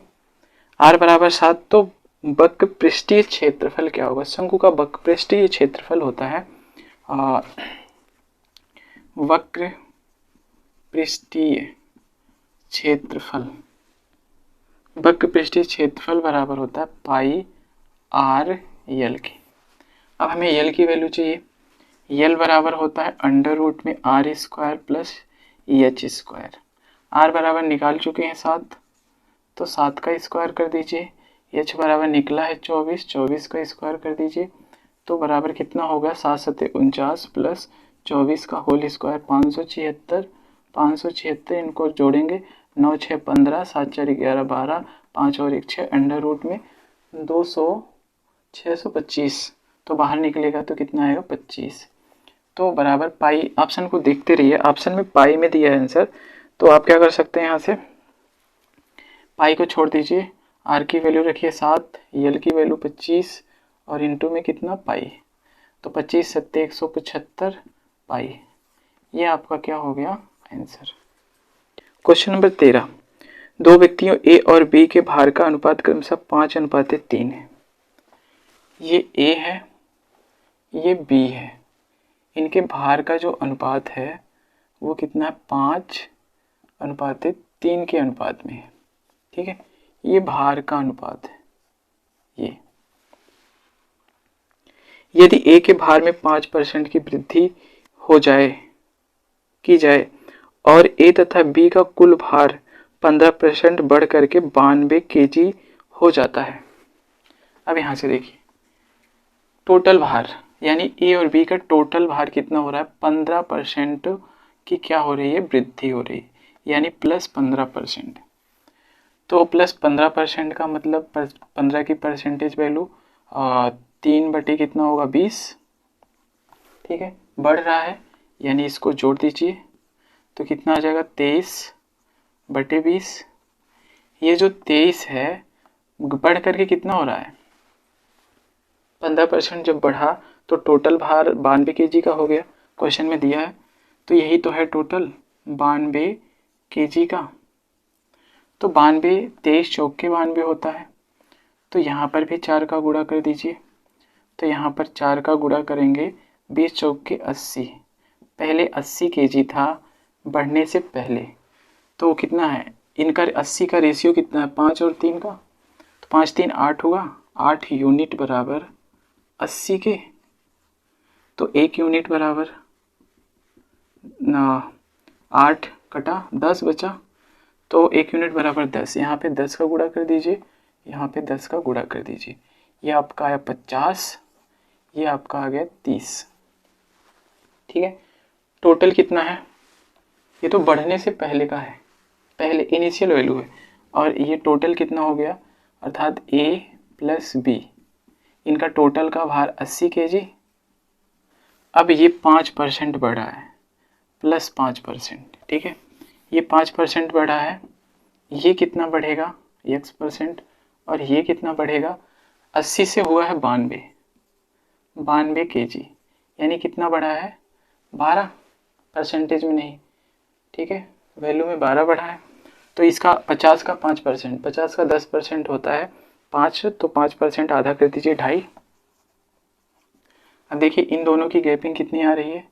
आर बराबर 7। तो वक्र पृष्ठीय क्षेत्रफल क्या होगा? शंकु का वक्र पृष्ठीय क्षेत्रफल होता है वक्र पृष्ठीय क्षेत्रफल, वक्र पृष्ठीय क्षेत्रफल बराबर होता है पाई आर यल की। अब हमें यल की वैल्यू चाहिए। यल बराबर होता है अंडर रूट में r square plus h square. R बराबर निकाल चुके हैं 7, तो 7 का स्क्वायर कर दीजिए। एच बराबर निकला है 24, 24 का स्क्वायर कर दीजिए, तो बराबर कितना होगा 7 7 49 प्लस 24 का होल स्क्वायर 576। 576 इनको जोड़ेंगे, 9 6 15, 7 4 11 12, 5 और 1 6, अंडर रूट में 200 625, तो बाहर निकलेगा तो कितना आएगा 25। तो बराबर पाई, ऑप्शन को देखते रहिए, ऑप्शन में पाई में दिया है आंसर। तो आप क्या कर सकते हैं, यहाँ से पाई को छोड़ दीजिए, आर की वैल्यू रखिए 7, यल की वैल्यू 25 और इनटू में कितना पाई, तो 25 7 175 पाई। ये आपका क्या हो गया आंसर। क्वेश्चन नंबर 13, दो व्यक्तियों ए और बी के भार का अनुपात क्रमशः 5:3 है। ये ए है, ये बी है, इनके भार का जो अनुपात है वो कितना है 5:3 के अनुपात में है। ठीक है, ये भार का अनुपात है। ये यदि ए के भार में 5% की वृद्धि की जाए और ए तथा बी का कुल भार 15% बढ़ करके 92 kg हो जाता है। अब यहाँ से देखिए टोटल भार, यानी ए और बी का टोटल भार कितना हो रहा है 15% की क्या हो रही है वृद्धि हो रही है, यानी प्लस 15%। तो प्लस 15% का मतलब 15 की परसेंटेज वैल्यू 3 बटे कितना होगा 20। ठीक है, बढ़ रहा है यानी इसको जोड़ दीजिए तो कितना आ जाएगा 23 बटे 20। ये जो 23 है बढ़ करके कितना हो रहा है 15% जब बढ़ा तो टोटल भार 92 kg का हो गया, क्वेश्चन में दिया है। तो यही तो है टोटल 92 kg का। तो 92 23 चौक के 92 होता है, तो यहाँ पर भी 4 का गुणा कर दीजिए। तो यहाँ पर 4 का गुणा करेंगे 20 चौक के 80, पहले 80 kg था बढ़ने से पहले, तो कितना है इनका 80 का रेशियो कितना है 5 और 3 का, तो 5 3 8 हुआ, 8 यूनिट बराबर 80 के, तो 1 यूनिट बराबर 8 कटा 10 बचा, तो 1 यूनिट बराबर 10। यहाँ पे 10 का गुणा कर दीजिए, यहाँ पे 10 का गुणा कर दीजिए, ये आपका आया 50, ये आपका आ गया 30। ठीक है, टोटल कितना है, ये तो बढ़ने से पहले का है, पहले इनिशियल वैल्यू है, और ये टोटल कितना हो गया, अर्थात ए प्लस बी इनका टोटल का भार 80 kg। अब ये 5% बढ़ा है, प्लस 5%। ठीक है, ये 5% बढ़ा है, ये कितना बढ़ेगा x%, और ये कितना बढ़ेगा 80 से हुआ है 92 kg, यानी कितना बढ़ा है 12, परसेंटेज में नहीं। ठीक है, वैल्यू में 12 बढ़ा है। तो इसका 50 का 5%, 50 का 10% होता है 5, तो 5% आधा कर दीजिए 2.5। अब देखिए इन दोनों की गैपिंग कितनी आ रही है,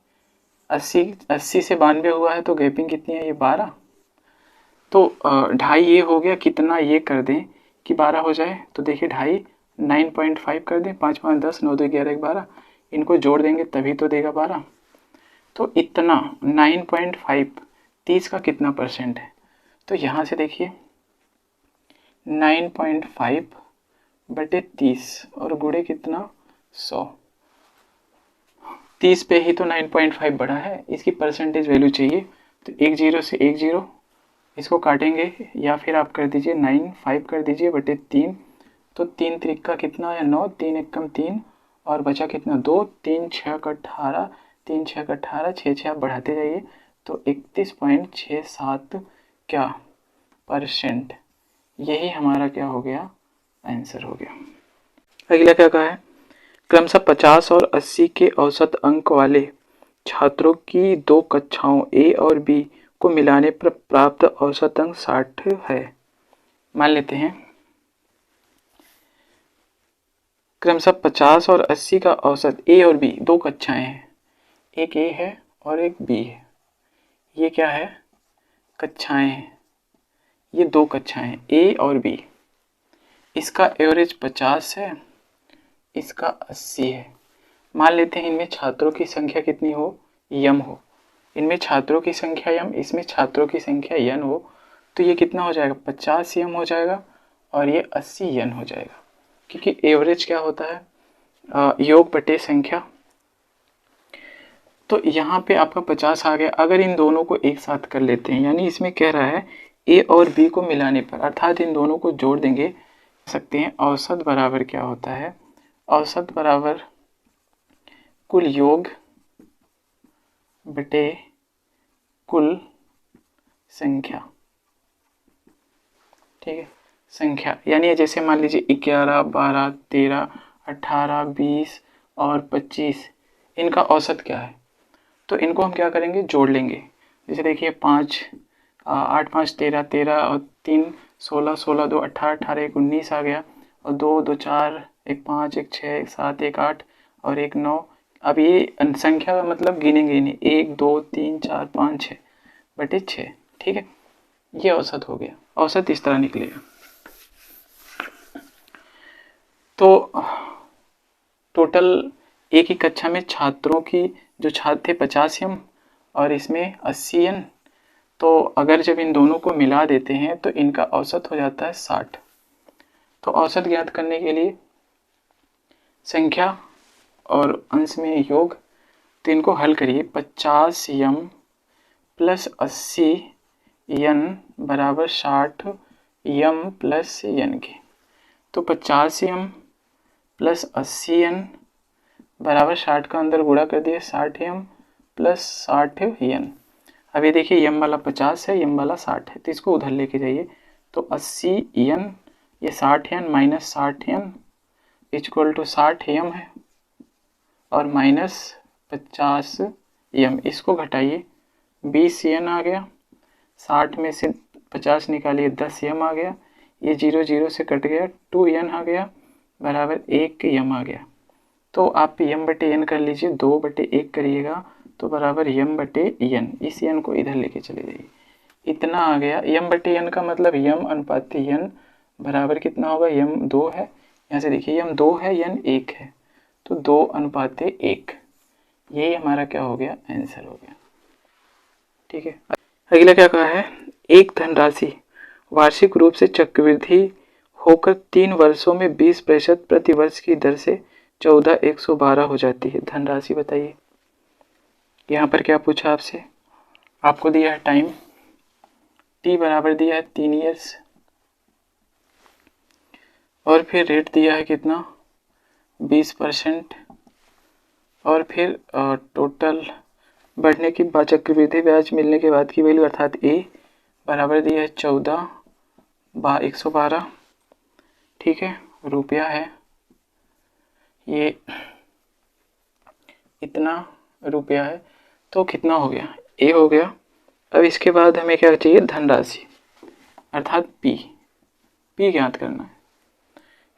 80 से 92 हुआ है, तो गैपिंग कितनी है ये 12, तो 2.5 ये हो गया, कितना ये कर दें कि 12 हो जाए, तो देखिए 2.5 9.5 कर दें, 5 5 10 9 2 11 12, इनको जोड़ देंगे तभी तो देगा 12। तो इतना 9.5 30 का कितना परसेंट है, तो यहाँ से देखिए 9.5 बटे 30 और गुणे कितना 100, 30 पे ही तो 9.5 बढ़ा है, इसकी परसेंटेज वैल्यू चाहिए। तो 1 0 से 1 0 इसको काटेंगे, या फिर आप कर दीजिए 9 5 कर दीजिए बटे 3, तो 3 त्रिक का कितना है 9, 3 एकम 3 और बचा कितना 2, 3 6 का 18, 3 6 का 18, 6 6 आप बढ़ाते जाइए तो 31.67 क्या % यही हमारा क्या हो गया आंसर हो गया। अगला क्या कहा है, क्रमशः 50 और 80 के औसत अंक वाले छात्रों की 2 कक्षाओं ए और बी को मिलाने पर प्राप्त औसत अंक 60 है। मान लेते हैं क्रमशः 50 और 80 का औसत ए और बी 2 कक्षाएं हैं, एक ए है और एक बी है। ये क्या है कक्षाएं हैं, ये 2 कक्षाएं हैं ए और बी। इसका एवरेज 50 है, इसका 80 है। मान लेते हैं इनमें छात्रों की संख्या कितनी हो, यम हो। इनमें छात्रों की संख्या यम, इसमें छात्रों की संख्या यन हो, तो ये कितना हो जाएगा 50 यम हो जाएगा और ये 80 यन हो जाएगा, क्योंकि एवरेज क्या होता है योग बटे संख्या। तो यहाँ पे आपका 50 आ गया। अगर इन दोनों को एक साथ कर लेते हैं, यानी इसमें कह रहा है ए और बी को मिलाने पर, अर्थात इन दोनों को जोड़ देंगे, सकते हैं औसत बराबर क्या होता है, औसत बराबर कुल योग बटे कुल संख्या। ठीक है, संख्या यानी जैसे मान लीजिए 11 12 13 18 20 और 25, इनका औसत क्या है, तो इनको हम क्या करेंगे जोड़ लेंगे। जैसे देखिए 5 8 5 13 13 और 3 16 16 2 18 18 1 19 आ गया, और 2 2 4 1 5 1 6 1 7 1 8 और 1 9। अब ये संख्या का मतलब गिनेंगे नहीं, 1 2 3 4 5 6 बटे 6। ठीक है, ये औसत हो गया। औसत इस तरह निकलेगा। तो टोटल एक ही कक्षा में छात्रों की जो छात्र थे 50 यम और इसमें 80 यन, तो अगर जब इन दोनों को मिला देते हैं तो इनका औसत हो जाता है 60। तो औसत ज्ञात करने के लिए संख्या और अंश में योग, तो इनको हल करिए। 50 यम प्लस 80 यन बराबर 60 यम प्लस यन के। तो 50 यम प्लस 80 यन बराबर 60 का अंदर गुणा कर दिए 60 यम प्लस 60 यन। अब ये देखिए यम वाला 50 है, यम वाला 60 है, तो इसको उधर लेके जाइए। तो 80 यन ये 60 N minus 60 N equal to 60 M है और माइनस 50 यम, इसको घटाइए 20 यन आ गया, 60 में से 50 निकालिए 10 यम आ गया, ये 0 0 से कट गया, 2 यन आ गया बराबर 1 यम आ गया। तो आप यम बटे यन कर लीजिए, 2 बटे 1 करिएगा तो बराबर यम बटे यन, इस यन को इधर लेके चले जाइए, इतना आ गया। यम बटे यन का मतलब यम अनुपात यन बराबर कितना होगा, यम 2 है, यहाँ से देखिए यम 2 है यन 1 है, तो 2 अनुपात 1, यही हमारा क्या हो गया आंसर हो गया। ठीक है, अगला क्या कहा है, एक धनराशि वार्षिक रूप से चक्रवृद्धि होकर 3 वर्षों में 20% प्रति वर्ष की दर से 14,112 हो जाती है। धनराशि बताइए। यहाँ पर क्या पूछा आपसे, आपको दिया है टाइम टी बराबर दिया है 3 ईयर्स, और फिर रेट दिया है कितना 20%, और फिर टोटल बढ़ने की बाद चक्रवृद्धि ब्याज मिलने के बाद की वैल्यू अर्थात ए बराबर दिया है 14,112। ठीक है, रुपया है ये, इतना रुपया है, तो कितना हो गया ए हो गया। अब इसके बाद हमें क्या चाहिए, धनराशि अर्थात पी ज्ञात करना है।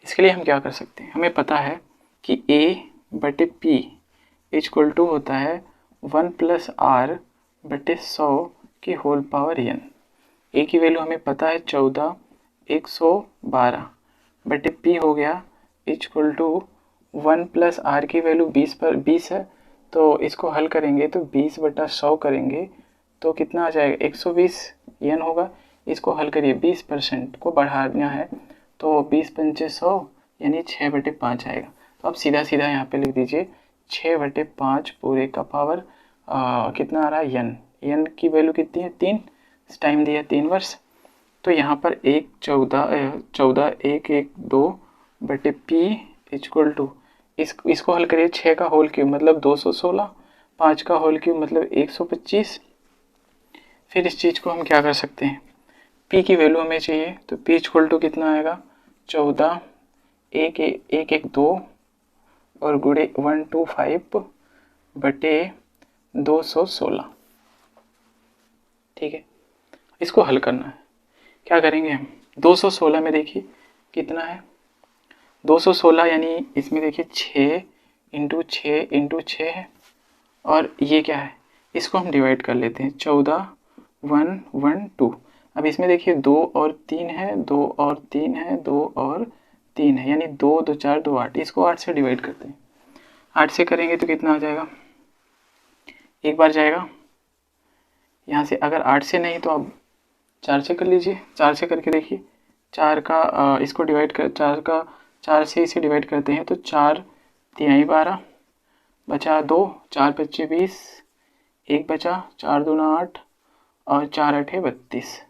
इसके लिए हम क्या कर सकते हैं, हमें पता है कि ए बटे पी इक्वल टू होता है 1 प्लस आर बटे 100 की होल पावर एन। ए की वैल्यू हमें पता है 14,112 बटे पी हो गया इक्वल टू 1 प्लस आर की वैल्यू 20 है, तो इसको हल करेंगे तो 20 बटा 100 करेंगे तो कितना आ जाएगा 120 एन होगा। इसको हल करिए, 20% को बढ़ाना है तो 20 पंचे 100 यानी 6 बटे 5 आएगा। तो आप सीधा सीधा यहाँ पे लिख दीजिए 6 बटे 5 पूरे का पावर कितना आ रहा है एन की वैल्यू कितनी है 3, टाइम दिया 3 वर्ष। तो यहाँ पर 14,112 बटे पी इक्वल टू इसको हल करिए। 6 का होल क्यूब मतलब 216, 5 का होल क्यूब मतलब 125। फिर इस चीज़ को हम क्या कर सकते हैं, p की वैल्यू हमें चाहिए, तो p इक्वल टू कितना आएगा 14, 1 1 1 2 और गुणे 125 बटे 216। ठीक है, इसको हल करना है। क्या करेंगे हम, 216 में देखिए कितना है, 216 यानी इसमें देखिए 6 इंटू 6 इंटू 6 है, और ये क्या है, इसको हम डिवाइड कर लेते हैं 14 1 1 2। अब इसमें देखिए 2 और 3 है, 2 और 3 है, 2 और 3 है, यानी 2 2 4 2 8। इसको 8 से डिवाइड करते हैं, 8 से करेंगे तो कितना आ जाएगा, एक बार जाएगा यहाँ से। अगर 8 से नहीं तो आप 4 से कर लीजिए, 4 से करके देखिए, 4 का इसको डिवाइड कर, 4 से इसे डिवाइड करते हैं तो 4 3 12 बचा 2, 4 25 20, एक बचा, 4 दूना 8 और 4 8 32।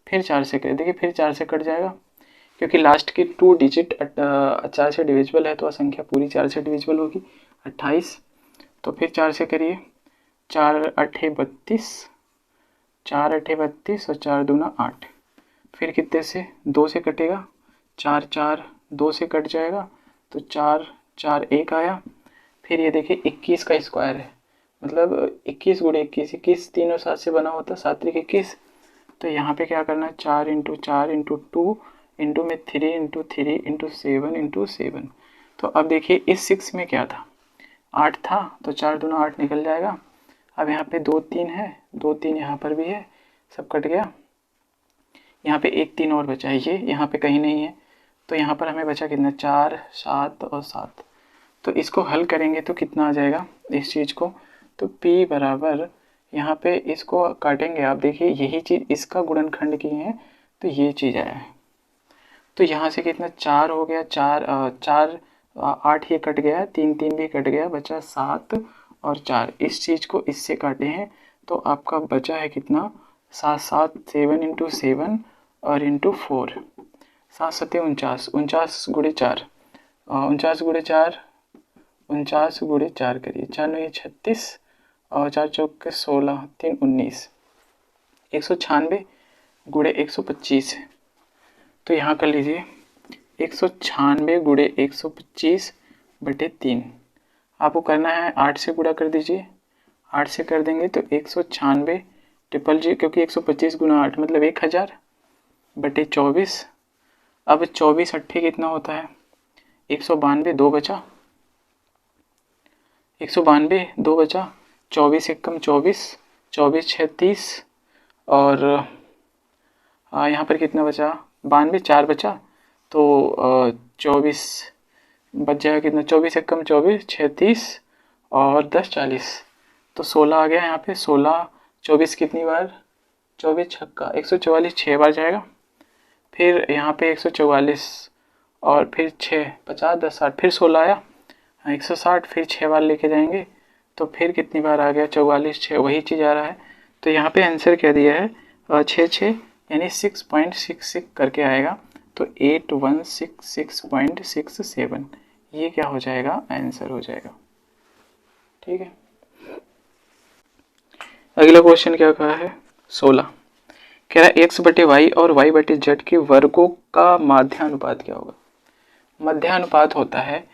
फिर 4 से कर देखिए, फिर 4 से कट जाएगा क्योंकि लास्ट की 2 डिजिट 4 से डिविजिबल है, तो असंख्या पूरी 4 से डिविजिबल होगी 28। तो फिर 4 से करिए, 4 8 32, 4 8 32 और 4 दूना 8। फिर कितने से, 2 से कटेगा, 4 4 2 से कट जाएगा तो 4 4 1 आया। फिर ये देखिए 21 का स्क्वायर है, मतलब 21 गुणे 21, 21 3 और 7 से बना होता है, 7 3 21। तो यहाँ पे क्या करना है, 4 इंटू 4 इंटू 2 इंटू में 3 इंटू 3 इंटू 7 इंटू 7। तो अब देखिए इस 6 में क्या था, 8 था, तो 4 दूना 8 निकल जाएगा। अब यहाँ पे 2 3 है, 2 3 यहाँ पर भी है, सब कट गया। यहाँ पे 1 3 और बचा है, ये यहाँ पे कहीं नहीं है, तो यहाँ पर हमें बचा कितना, 4 7 और 7। तो इसको हल करेंगे तो कितना आ जाएगा इस चीज़ को, तो p बराबर, यहाँ पे इसको काटेंगे आप, देखिए यही चीज़ इसका गुणनखंड किए हैं तो ये चीज़ आया है। तो यहाँ से कितना 4 हो गया, 4 8 ये कट गया, 3 3 भी कट गया, बचा 7 और 4। इस चीज़ को इससे काटे हैं तो आपका बचा है कितना, 7 7 7 इंटू 7 और इंटू 4, 7 7 49, 49 गुणे 4, 49 गुणे 4, 49 गुणे 4 करिए, 4 9 36 और 4 चौक 16 3 19, 196 गुणे 125 है। तो यहाँ कर लीजिए 196 गुणे 125 बटे 3। आपको करना है 8 से गुणा कर दीजिए, 8 से कर देंगे तो 196 ट्रिपल जी, क्योंकि 125 गुना 8 मतलब 1000 बटे 24। अब 24 अट्ठे कितना होता है, 192, 2 बचा, 192 2 बचा, 24 एकम 24, 24 36 और यहाँ पर कितना बचा, 92, 4 बचा, तो 24 बच जाएगा कितना, 24 एकम 24, 36 और 10 40, तो 16 आ गया यहाँ पे। 16 24 कितनी बार, 24 छक्का 144, 6 बार जाएगा। फिर यहाँ पे 144 और फिर 6 50 10 60, फिर 16 आया 160, फिर 6 बार लेके जाएंगे तो फिर कितनी बार आ गया, 44 6, वही चीज़ आ रहा है। तो यहाँ पे आंसर क्या दिया है, 6 6 यानी 6.66 करके आएगा, तो 8166.67 ये क्या हो जाएगा, आंसर हो जाएगा। ठीक है, अगला क्वेश्चन क्या कहा है, 16 कह रहा है x बटे वाई और y बटे z के वर्गों का माध्यानुपात क्या होगा। मध्यानुपात होता है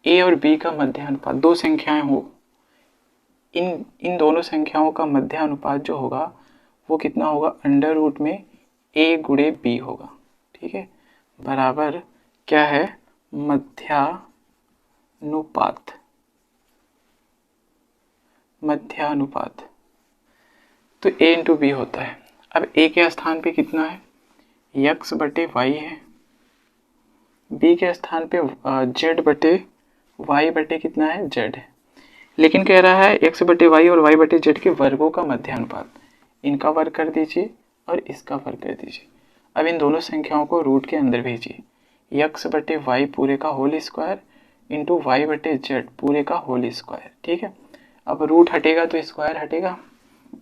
a और b का मध्यानुपात, दो संख्याएं हो, इन दोनों संख्याओं का मध्यानुपात जो होगा वो कितना होगा, अंडर रूट में a गुणे b होगा। ठीक है, बराबर क्या है, मध्यानुपात, तो a इंटू बी होता है। अब a के स्थान पे कितना है, x बटे वाई है, b के स्थान पे z बटे y बटे कितना है, z है। लेकिन कह रहा है x बटे वाई और y बटे z के वर्गों का मध्यानुपात, इनका वर्ग कर दीजिए और इसका वर्ग कर दीजिए। अब इन दोनों संख्याओं को रूट के अंदर भेजिए, x बटे वाई पूरे का होल स्क्वायर इंटू वाई बटे जेड पूरे का होल स्क्वायर। ठीक है, अब रूट हटेगा तो स्क्वायर हटेगा,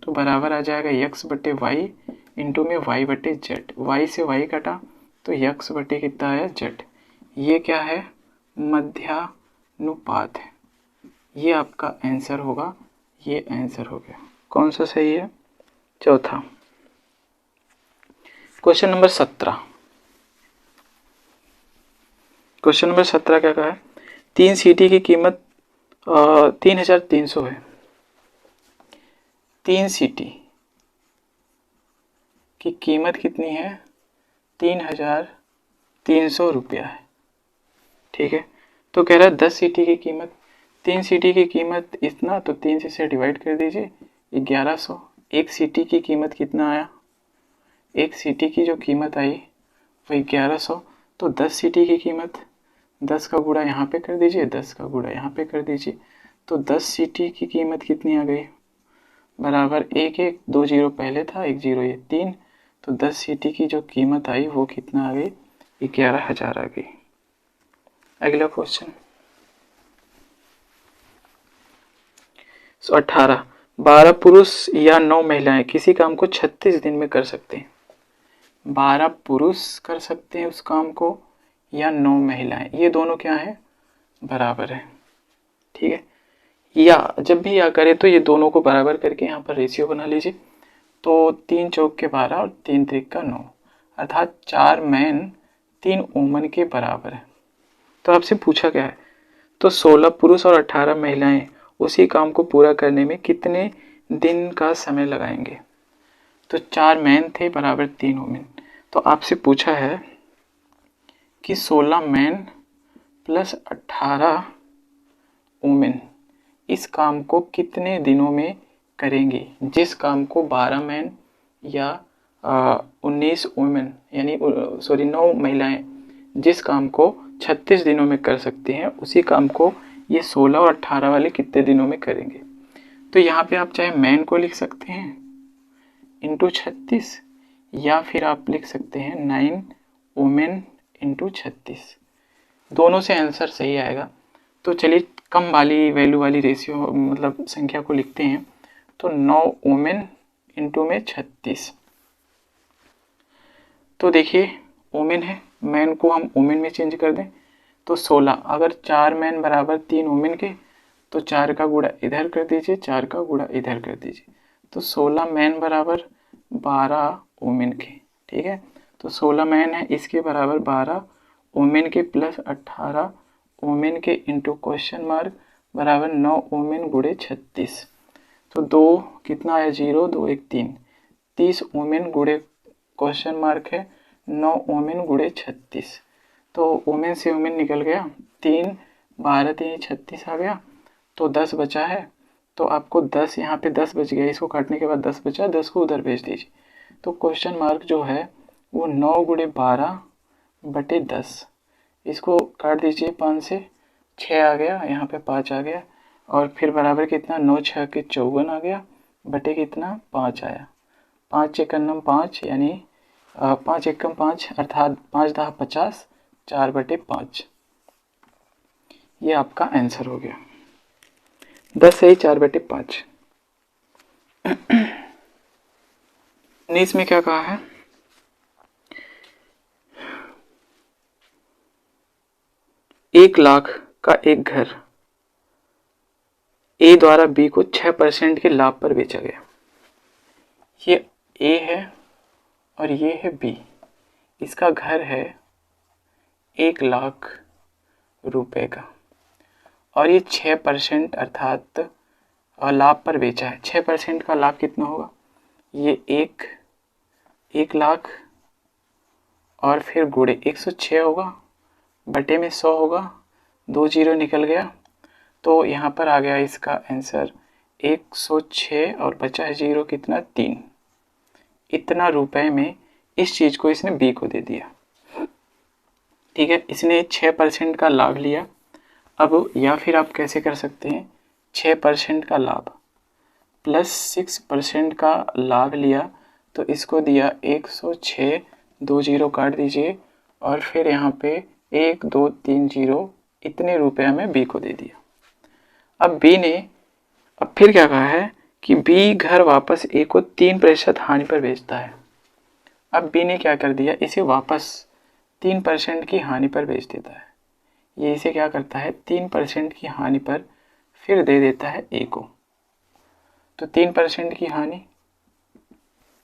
तो बराबर आ जाएगा x बटे वाई इंटू में y बटे जेड, वाई से y कटा तो x बटे कितना आया, z। ये क्या है, अनुपात है। ये आपका आंसर होगा, ये आंसर हो गया। कौन सा सही है? चौथा। Question number 17। क्वेश्चन नंबर 17 क्या कहा है? 3 सीटी की कीमत 3300 है। 3 सीटी की कीमत कितनी है? 3300 रुपया है। ठीक है, तो कह रहा है 10 सीटी की कीमत, 3 सीटी की कीमत इतना, तो 3 से डिवाइड कर दीजिए, 1100। एक सीटी की कीमत कितना आया? एक सीटी की जो कीमत आई वो 1100। तो 10 सीटी की कीमत, 10 का गुणा यहाँ पे कर दीजिए, 10 का गुणा यहाँ पे कर दीजिए, तो 10 सीटी की कीमत कितनी आ गई? बराबर 1 1 2 जीरो पहले था, 1 जीरो ये 3, तो 10 सीटी की जो कीमत आई वो कितना आ गई? 11,000 आ गई। अगला क्वेश्चन 18। 12 पुरुष या 9 महिलाएं किसी काम को 36 दिन में कर सकते हैं। 12 पुरुष कर सकते हैं उस काम को या 9 महिलाएं, ये दोनों क्या है? बराबर है। ठीक है, या जब भी या करे तो ये दोनों को बराबर करके यहाँ पर रेशियो बना लीजिए। तो 3 चौक के 12 और 3 त्रिक का 9, अर्थात 4 मैन 3 वुमन के बराबर है। तो आपसे पूछा क्या है? तो 16 पुरुष और 18 महिलाएं उसी काम को पूरा करने में कितने दिन का समय लगाएंगे? तो 4 मैन थे बराबर 3 वुमेन, तो आपसे पूछा है कि 16 मैन प्लस 18 वुमेन इस काम को कितने दिनों में करेंगे, जिस काम को 12 मैन या 19 वुमेन यानी 9 महिलाएं जिस काम को 36 दिनों में कर सकती हैं, उसी काम को ये 16 और 18 वाले कितने दिनों में करेंगे। तो यहाँ पे आप चाहे मैन को लिख सकते हैं इंटू 36, या फिर आप लिख सकते हैं 9 वुमेन इंटू 36, दोनों से आंसर सही आएगा। तो चलिए कम वाली वैल्यू वाली रेशियो मतलब संख्या को लिखते हैं। तो 9 वुमेन इंटू में 36, तो देखिए वुमेन है, मैन को हम वुमेन में चेंज कर दें तो 16, अगर 4 मैन बराबर 3 वुमेन के, तो 4 का गुणा इधर कर दीजिए, 4 का गुणा इधर कर दीजिए, तो 16 मैन बराबर 12 वुमेन के। ठीक है, तो 16 मैन है, इसके बराबर 12 वुमेन के प्लस 18 वुमेन के इंटू क्वेश्चन मार्क बराबर 9 वुमेन गुणे 36, तो 2 कितना आया? 0 2 1 3, 30 वुमेन गुणे क्वेश्चन मार्क है 9 वुमेन गुणे 36, तो वुमेन से वुमेन निकल गया, 3 12 3 36 आ गया, तो 10 बचा है। तो आपको 10 यहाँ पे 10 बच गया, इसको काटने के बाद 10 बचा, 10 को उधर भेज दीजिए। तो क्वेश्चन मार्क जो है वो 9 गुणे 12 बटे 10, इसको काट दीजिए, 5 से 6 आ गया, यहाँ पे 5 आ गया, और फिर बराबर कितना? 9 6 के 54 आ गया, बटे कितना? 5 आया। 5 एकम 5 यानी 5 एकम 5 अर्थात 5 10 50, 4 बटे 5, ये आपका आंसर हो गया। 10 सही, 4 बटे 5। 19 में क्या कहा है? 1 लाख का एक घर ए द्वारा बी को 6% के लाभ पर बेचा गया। ये ए है और ये है बी, इसका घर है 1 लाख रुपए का, और ये 6% अर्थात लाभ पर बेचा है। 6% का लाभ कितना होगा? ये 1 लाख और फिर गुणे 106 होगा, बटे में 100 होगा, 2 जीरो निकल गया, तो यहाँ पर आ गया इसका आंसर 106 और बचा है जीरो कितना? 3। इतना रुपए में इस चीज़ को इसने बी को दे दिया। ठीक है, इसने 6% का लाभ लिया। अब या फिर आप कैसे कर सकते हैं, 6% का लाभ प्लस 6% का लाभ लिया, तो इसको दिया 106, 2 जीरो काट दीजिए, और फिर यहाँ पे 1 2 3 जीरो, इतने रुपये में बी को दे दिया। अब बी ने अब फिर क्या कहा है कि बी घर वापस ए को 3% हानि पर बेचता है। अब बी ने क्या कर दिया, इसे वापस 3% की हानि पर बेच देता है। ये इसे क्या करता है 3% की हानि पर फिर दे देता है ए को। तो 3% की हानि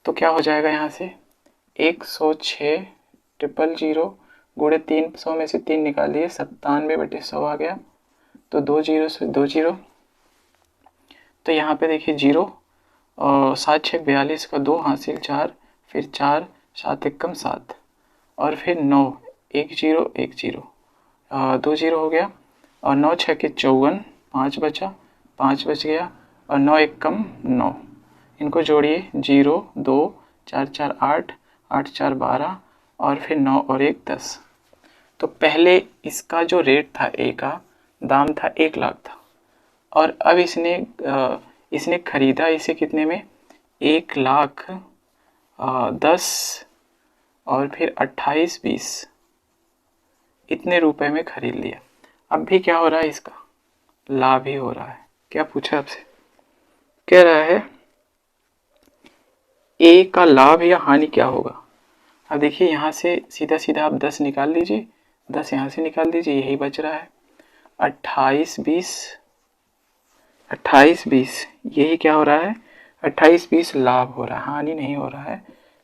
तो क्या हो जाएगा यहाँ से 106,000 गुणे 300 में से 3 निकाल दिए 97/100 आ गया। तो 2 जीरो से 2 जीरो, तो यहाँ पे देखिए 0 और 7 6 42 का 2 हासिल 4, फिर 4 7 एकम 7 और फिर 9 1 0 1 0 2 0 हो गया और 9 6 के 54, 5 बचा 5 बच गया और 9 एकम 9, इनको जोड़िए 0 2 4 4 8 8 4 12 और फिर 9 और 1 10। तो पहले इसका जो रेट था ए का दाम था 1 लाख था और अब इसने खरीदा इसे कितने में 1,10,000 और फिर 28-20 इतने रुपए में खरीद लिया। अब भी क्या हो रहा है इसका लाभ ही हो रहा है। क्या पूछा आपसे, कह रहा है ए का लाभ या हानि क्या होगा। अब देखिए यहाँ से सीधा सीधा आप 10 निकाल लीजिए, 10 यहाँ से निकाल दीजिए, यही बच रहा है 28-20 यही क्या हो रहा है 28-20 लाभ हो रहा है, हानि नहीं हो रहा है,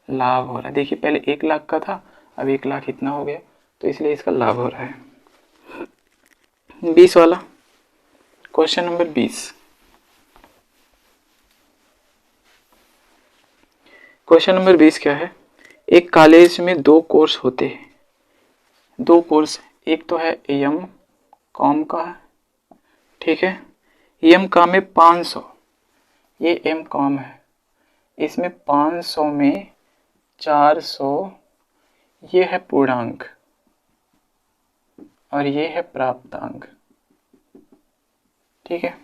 लाभ हो रहा है। देखिए पहले 1 लाख का था, अब 1 लाख इतना हो गया, तो इसलिए इसका लाभ हो रहा है। 20 वाला क्वेश्चन नंबर 20। क्वेश्चन नंबर 20 क्या है, एक कॉलेज में 2 कोर्स होते हैं, 2 कोर्स, एक तो है एम कॉम का, ठीक है, एम कॉम में 500, ये एम कॉम है, इसमें 500 में 400 ये है पूर्णांक और ये है प्राप्तांक, ठीक है।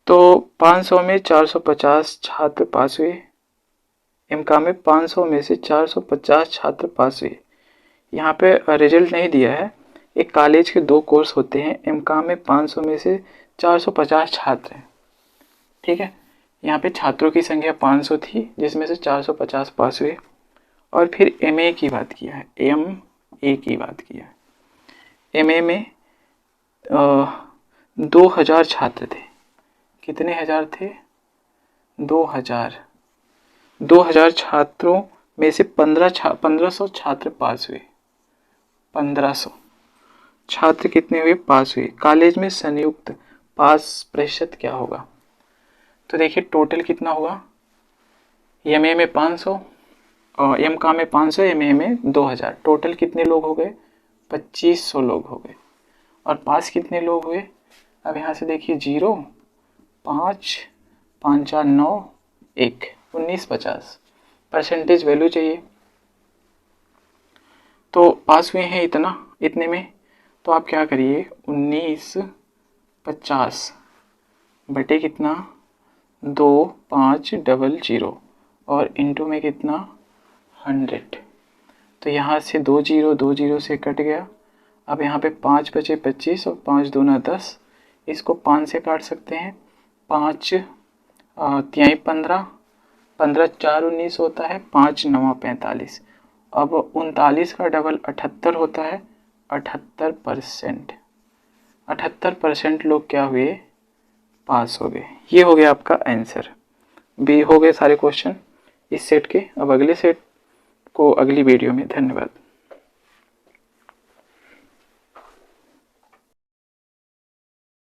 तो 500 में 450 छात्र पास हुए, एमकॉम में 500 में से 450 छात्र पास हुए। यहाँ पे रिजल्ट नहीं दिया है, एक कॉलेज के 2 कोर्स होते हैं, एमकॉम में 500 में से 450 छात्र हैं, ठीक है। यहाँ पे छात्रों की संख्या 500 थी जिसमें से 450 पास हुए और फिर एमए की बात किया है, एमए की बात किया है। एमए में 2000 छात्र थे, कितने हजार थे 2000 छात्रों में से 1500 छात्र पास हुए, 1500 छात्र कितने हुए पास हुए। कॉलेज में संयुक्त पास प्रतिशत क्या होगा, तो देखिए टोटल कितना हुआ, एमए में 500 और एमकॉम में 500, एमए में 2000, टोटल कितने लोग हो गए 2500 लोग हो गए। और पास कितने लोग हुए, अब यहाँ से देखिए 0 5 5 4 9 1 19 50 परसेंटेज वैल्यू चाहिए। तो पास हुए हैं इतने में, तो आप क्या करिए 1950 बटे कितना 2500 और इंटू में कितना 100। तो यहाँ से 2 0 से कट गया, अब यहाँ पे 5 बचे 25 और 5 दूना 10, इसको 5 से काट सकते हैं, 5 तिहाई 15, 15 4 19 होता है, 5 9 45, अब 39 का डबल 78 होता है, 78% लोग क्या हुए पास हो गए। ये हो गया आपका आंसर। भी हो गए सारे क्वेश्चन इस सेट के। अब अगले सेट को अगली वीडियो में। धन्यवाद।